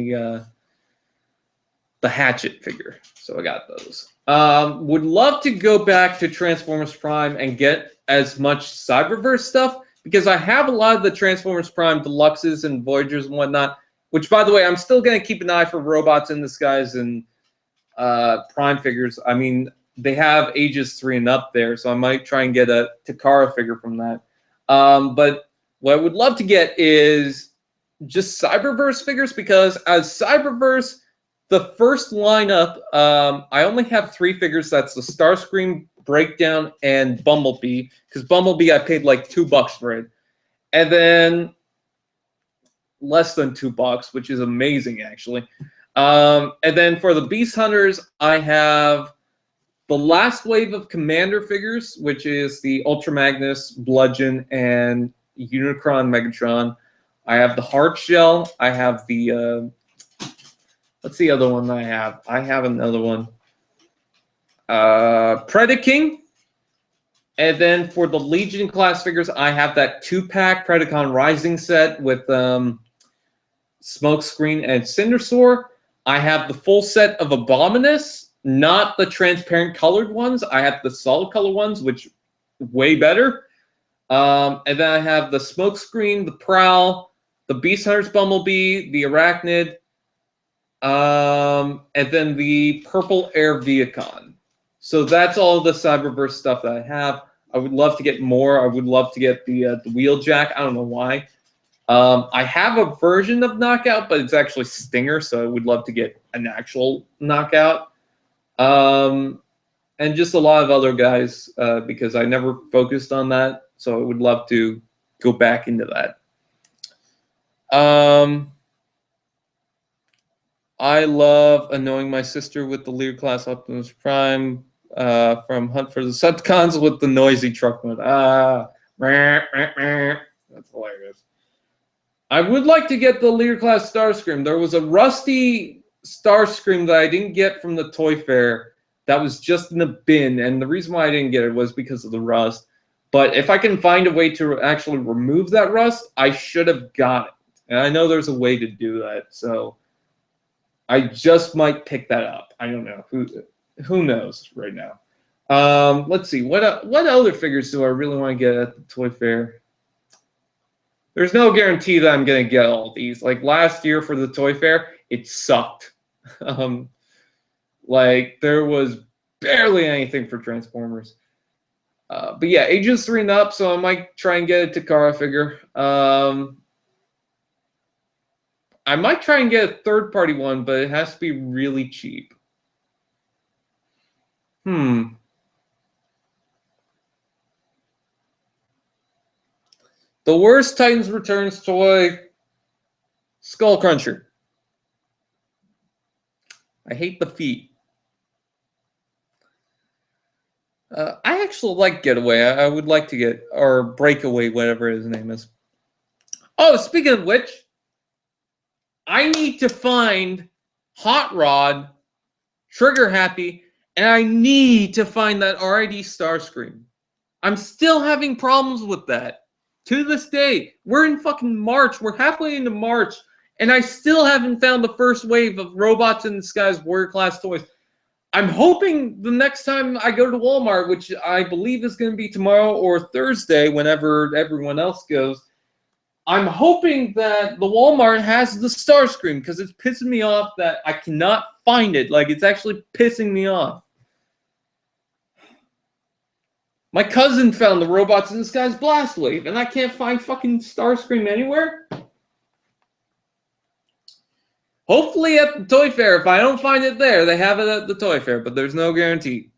the Hatchet figure. So I got those. Would love to go back to Transformers Prime and get as much Cyberverse stuff, because I have a lot of the Transformers Prime Deluxes and Voyagers and whatnot, which, by the way, I'm still going to keep an eye for Robots in Disguise and Prime figures. I mean, they have ages 3 and up there, so I might try and get a Takara figure from that. But what I would love to get is just Cyberverse figures, because as Cyberverse, the first lineup, I only have 3 figures. That's the Starscream, Breakdown, and Bumblebee, because Bumblebee I paid like $2 for it. And then less than $2, which is amazing, actually. And then for the Beast Hunters, I have the last wave of Commander figures, which is the Ultra Magnus, Bludgeon, and Unicron Megatron. I have the Hard Shell. I have the what's the other one that I have? I have another one. Predaking. And then for the Legion class figures, I have that 2-pack Predacon Rising set with Smokescreen and Cindersaur. I have the full set of Abominus, not the transparent colored ones. I have the solid color ones, which way better. And then I have the Smokescreen, the Prowl, the Beast Hunters Bumblebee, the Arachnid, and then the Purple Air Viacon. So that's all the Cyberverse stuff that I have. I would love to get more. I would love to get the Wheeljack. I don't know why. I have a version of Knockout, but it's actually Stinger, so I would love to get an actual Knockout. And just a lot of other guys, because I never focused on that, so I would love to go back into that. I love annoying my sister with the Lear class Optimus Prime from Hunt for the Decepticons with the noisy truck mode. That's hilarious. I would like to get the Lear class Starscream. There was a rusty Starscream that I didn't get from the Toy Fair that was just in the bin, and the reason why I didn't get it was because of the rust. But if I can find a way to actually remove that rust, I should have got it. And I know there's a way to do that, so I just might pick that up. I don't know. Who knows right now? Let's see. What other figures do I really want to get at the Toy Fair? There's no guarantee that I'm going to get all these. Like last year for the Toy Fair, it sucked. Like there was barely anything for Transformers. But yeah, ages 3 and up, so I might try and get a Takara figure. I might try and get a third-party one, but it has to be really cheap. The worst Titans Returns toy, Skull Cruncher. I hate the feet. I actually like Getaway. I would like to get, or Breakaway, whatever his name is. Oh, speaking of which, I need to find Hot Rod, Trigger Happy, and I need to find that RID Starscream. I'm still having problems with that. To this day, we're in fucking March. We're halfway into March, and I still haven't found the first wave of Robots in Disguise Warrior Class toys. I'm hoping the next time I go to Walmart, which I believe is going to be tomorrow or Thursday, whenever everyone else goes, I'm hoping that the Walmart has the Starscream, because it's pissing me off that I cannot find it. Like, it's actually pissing me off. My cousin found the Robots in Disguise Blast Wave, and I can't find fucking Starscream anywhere. Hopefully at the Toy Fair. If I don't find it there, they have it at the Toy Fair, but there's no guarantee.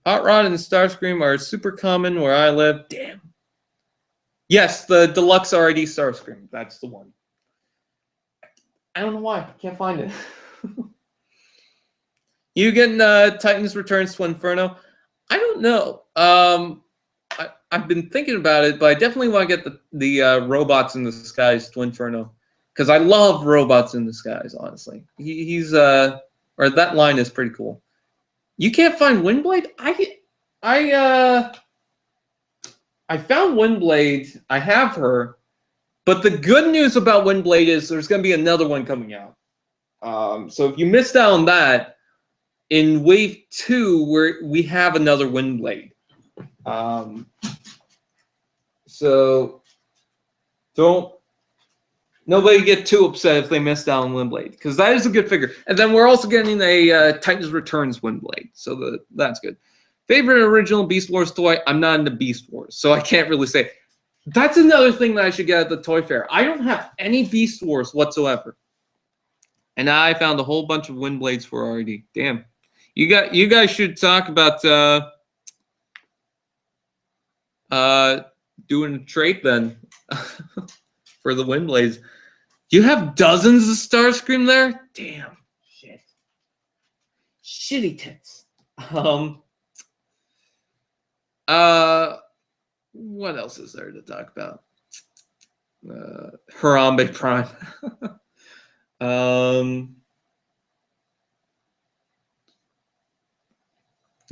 Hot Rod and Starscream are super common where I live. Damn. Yes, the deluxe RID Starscream. That's the one. I don't know why. Can't find it. You getting Titans Returns to Inferno? I don't know. I've been thinking about it, but I definitely want to get the Robots in Disguise to Inferno, because I love Robots in Disguise. Honestly, he's or that line is pretty cool. You can't find Windblade? I found Windblade. I have her, but the good news about Windblade is there's going to be another one coming out. So if you missed out on that, in Wave 2, we have another Windblade. So nobody get too upset if they missed out on Windblade, because that is a good figure. And then we're also getting a Titans Returns Windblade, so that's good. Favorite original Beast Wars toy? I'm not into Beast Wars, so I can't really say. That's another thing that I should get at the Toy Fair. I don't have any Beast Wars whatsoever. And I found a whole bunch of Windblades for already. Damn. You guys should talk about doing a trade then for the Windblades. You have dozens of Starscream there? Damn. Shit. Shitty tits. What else is there to talk about? Harambe Prime.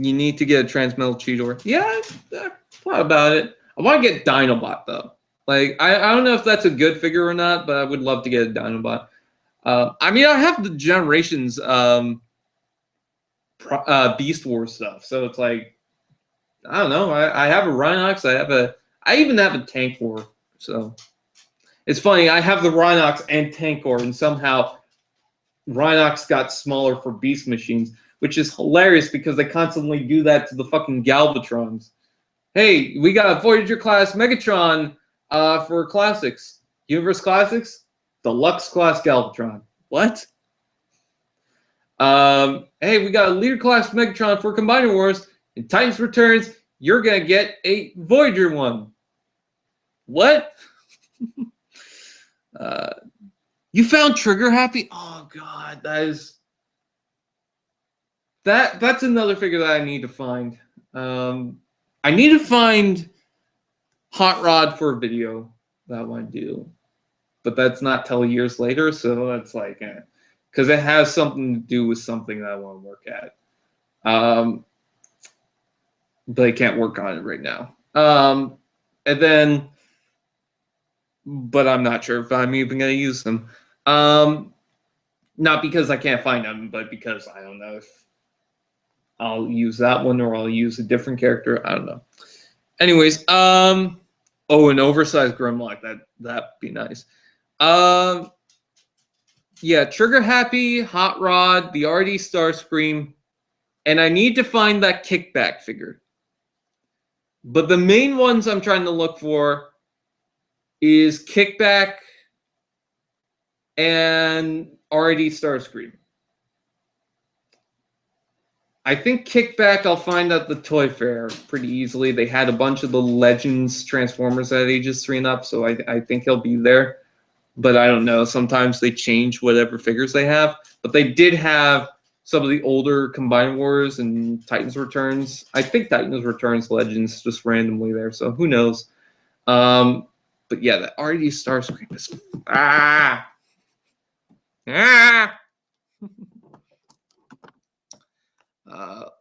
You need to get a Transmetal Cheetor. Yeah, I thought about it. I want to get Dinobot, though. Like, I don't know if that's a good figure or not, but I would love to get a Dinobot. I mean, I have the Generations Beast Wars stuff, so it's like, I don't know. I have a Rhinox. I even have a Tankor. So it's funny. I have the Rhinox and Tankor, and somehow Rhinox got smaller for Beast Machines, which is hilarious because they constantly do that to the fucking Galvatrons. Hey, we got a Voyager class Megatron for Classics. Universe Classics, Deluxe class Galvatron. What? Hey, we got a Leader class Megatron for Combiner Wars. In Titans Returns, you're going to get a Voyager one. What? You found Trigger Happy? Oh, God. That's another figure that I need to find. I need to find Hot Rod for a video that I want to do. But that's not till years later, so that's like, because it has something to do with something that I want to work at. But I can't work on it right now. And then, but I'm not sure if I'm even going to use them. Not because I can't find them, but because I don't know if I'll use that one or I'll use a different character. I don't know. Anyways, oh, an oversized Grimlock. That'd be nice. Yeah, Trigger Happy, Hot Rod, the RD Starscream, and I need to find that Kickback figure. But the main ones I'm trying to look for is Kickback and RD Starscream. I think Kickback I'll find at the Toy Fair pretty easily. They had a bunch of the Legends Transformers at ages 3 and up, so I think he'll be there. But I don't know. Sometimes they change whatever figures they have. But they did have some of the older Combiner Wars and Titans Returns. I think Titans Returns Legends just randomly there, so who knows. But yeah, the RD Starscream is...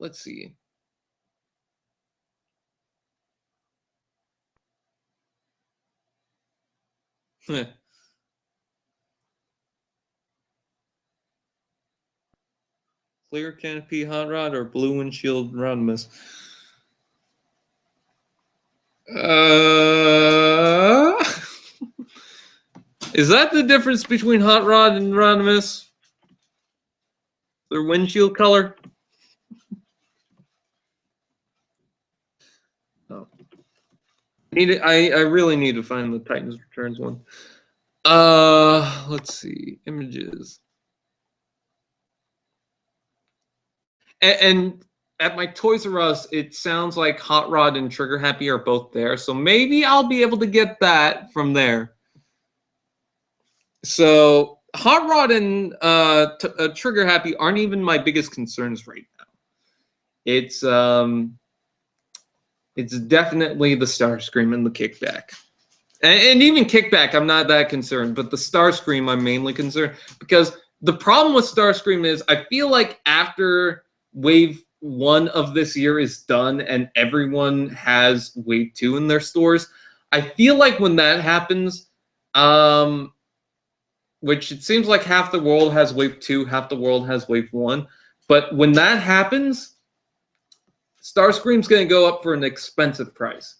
Let's see. Clear canopy hot rod or blue windshield Rodimus? Is that the difference between hot rod and Rodimus? Their windshield color? Oh. I really need to find the Titans Returns one. Let's see. Images. And at my Toys R Us, it sounds like Hot Rod and Trigger Happy are both there. So maybe I'll be able to get that from there. So Hot Rod and Trigger Happy aren't even my biggest concerns right now. It's definitely the Starscream and the Kickback. And even Kickback, I'm not that concerned, but the Starscream, I'm mainly concerned because the problem with Starscream is I feel like after Wave 1 of this year is done and everyone has Wave 2 in their stores, I feel like when that happens, which it seems like half the world has Wave 2, half the world has Wave 1, but when that happens, Starscream's going to go up for an expensive price.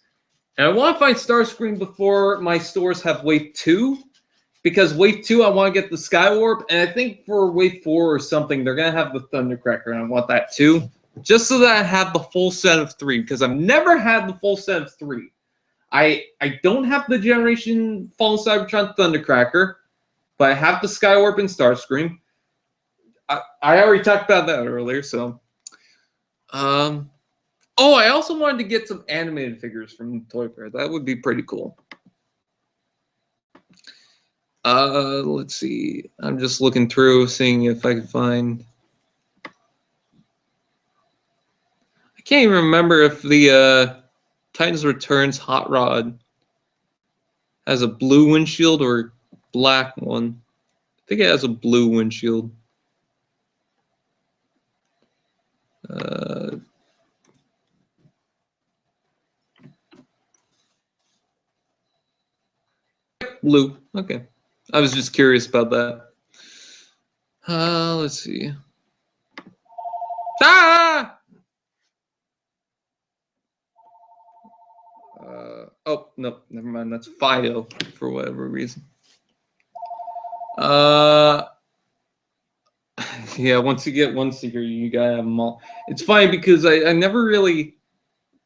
And I want to find Starscream before my stores have Wave 2, because Wave 2, I want to get the Skywarp, and I think for Wave 4 or something, they're going to have the Thundercracker, and I want that too, just so that I have the full set of 3, because I've never had the full set of 3. I don't have the Generation Fallen Cybertron Thundercracker, but I have the Skywarp and Starscream. I already talked about that earlier, so... Oh, I also wanted to get some animated figures from Toy Fair. That would be pretty cool. Let's see. I'm just looking through, seeing if I can find... I can't even remember if the Titans Returns Hot Rod has a blue windshield or black one. I think it has a blue windshield. Blue. Okay. I was just curious about that. Let's see. Ah! Oh, no, never mind. That's Fido for whatever reason. Yeah, once you get one secret, you gotta have them all. It's funny because I never really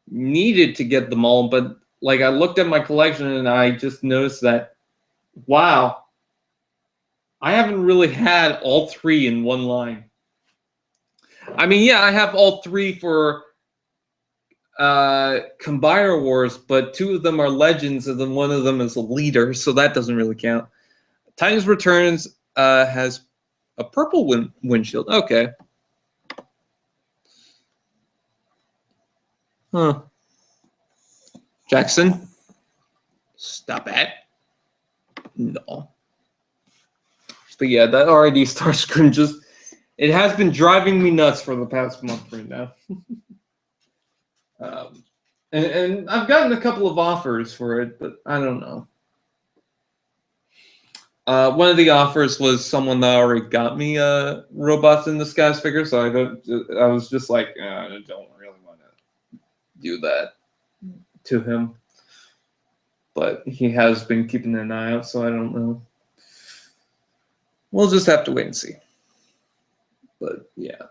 needed to get them all, but like I looked at my collection and I just noticed that, wow, I haven't really had all 3 in one line. I mean, yeah, I have all 3 for Combiner Wars, but 2 of them are Legends and then one of them is a Leader, so that doesn't really count. Titans Returns has a purple windshield. Okay. Huh. Jackson, stop it. No. But yeah, that RID Starscream just, it has been driving me nuts for the past month right now. And I've gotten a couple of offers for it, but I don't know. One of the offers was someone that already got me a Robots in Disguise figure, so I was just like, I don't really want to do that to him. But he has been keeping an eye out, so I don't know. We'll just have to wait and see. But yeah.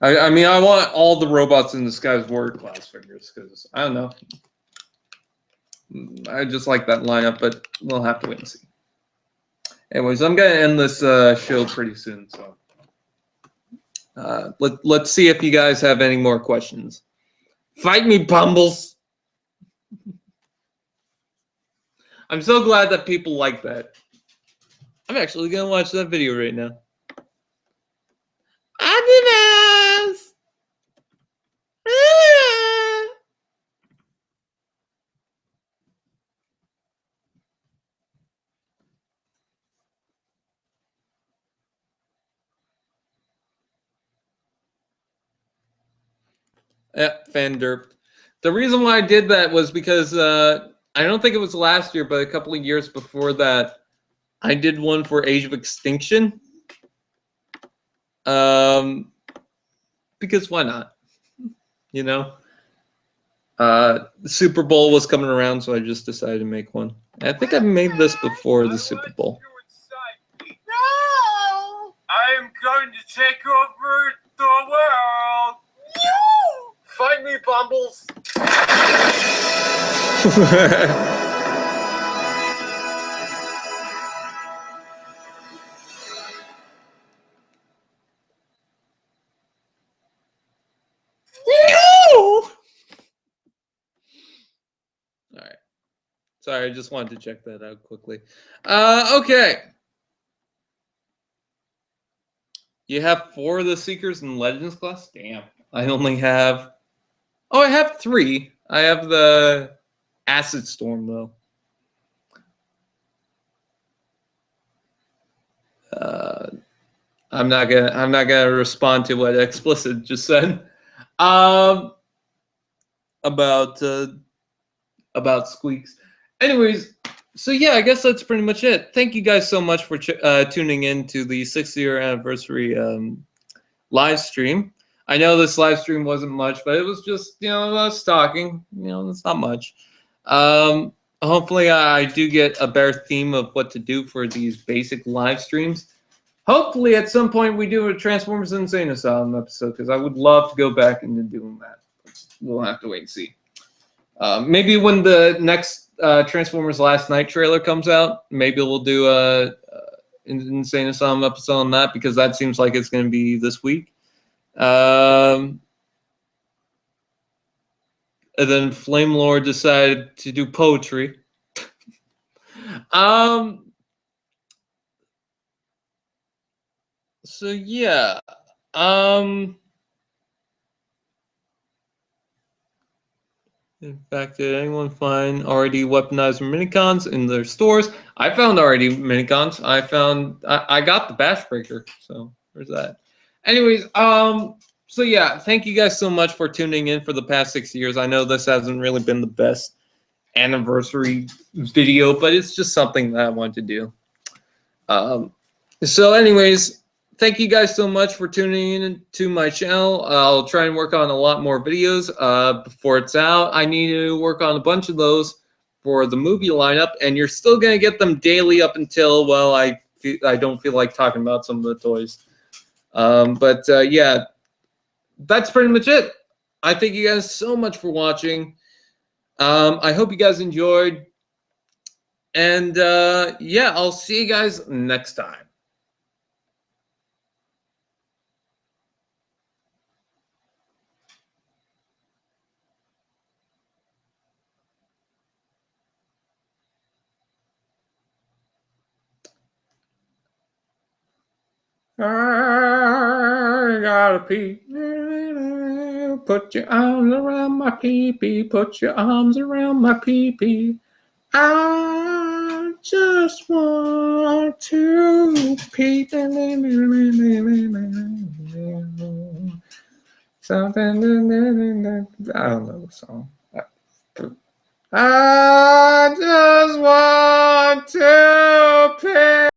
I mean, I want all the Robots in Disguise Warrior class figures because I don't know. I just like that lineup, but we'll have to wait and see. Anyways, I'm gonna end this show pretty soon, so let's see if you guys have any more questions. Fight me, Bumbles! I'm so glad that people like that. I'm actually gonna watch that video right now. Adidas! Yeah, fan derped. The reason why I did that was because I don't think it was last year, but a couple of years before that, I did one for Age of Extinction. Because why not? You know, the Super Bowl was coming around, so I just decided to make one. And I think I've made this before the Super Bowl. No! I'm going to take over the world. No! Find me, Bumbles. No! All right. Sorry, I just wanted to check that out quickly. Okay. You have 4 of the Seekers and Legends class? Damn. I only have... Oh, I have 3. I have the Acid Storm, though. I'm not gonna respond to what Explicit just said. About Squeaks. Anyways, so yeah, I guess that's pretty much it. Thank you guys so much for tuning in to the 6th-year anniversary live stream. I know this live stream wasn't much, but it was just, us talking. It's not much. Hopefully I do get a better theme of what to do for these basic live streams. Hopefully at some point we do a Transformers Insane Asylum episode, because I would love to go back into doing that. We'll have to wait and see. Maybe when the next Transformers Last Night trailer comes out, maybe we'll do a Insane Asylum episode on that, because that seems like it's going to be this week. And then Flame Lord decided to do poetry. So yeah. In fact, did anyone find already weaponized minicons in their stores? I found already minicons. I got the Bash Breaker, so there's that. Anyways, so yeah, thank you guys so much for tuning in for the past 6 years. I know this hasn't really been the best anniversary video, but it's just something that I want to do. So anyways, thank you guys so much for tuning in to my channel. I'll try and work on a lot more videos before it's out. I need to work on a bunch of those for the movie lineup, and you're still going to get them daily up until, well, I don't feel like talking about some of the toys. Yeah, that's pretty much it. I thank you guys so much for watching. I hope you guys enjoyed. And yeah, I'll see you guys next time. I gotta pee. Put your arms around my pee-pee. Put your arms around my pee-pee. I just want to pee. Something. I don't know the song. I just want to pee.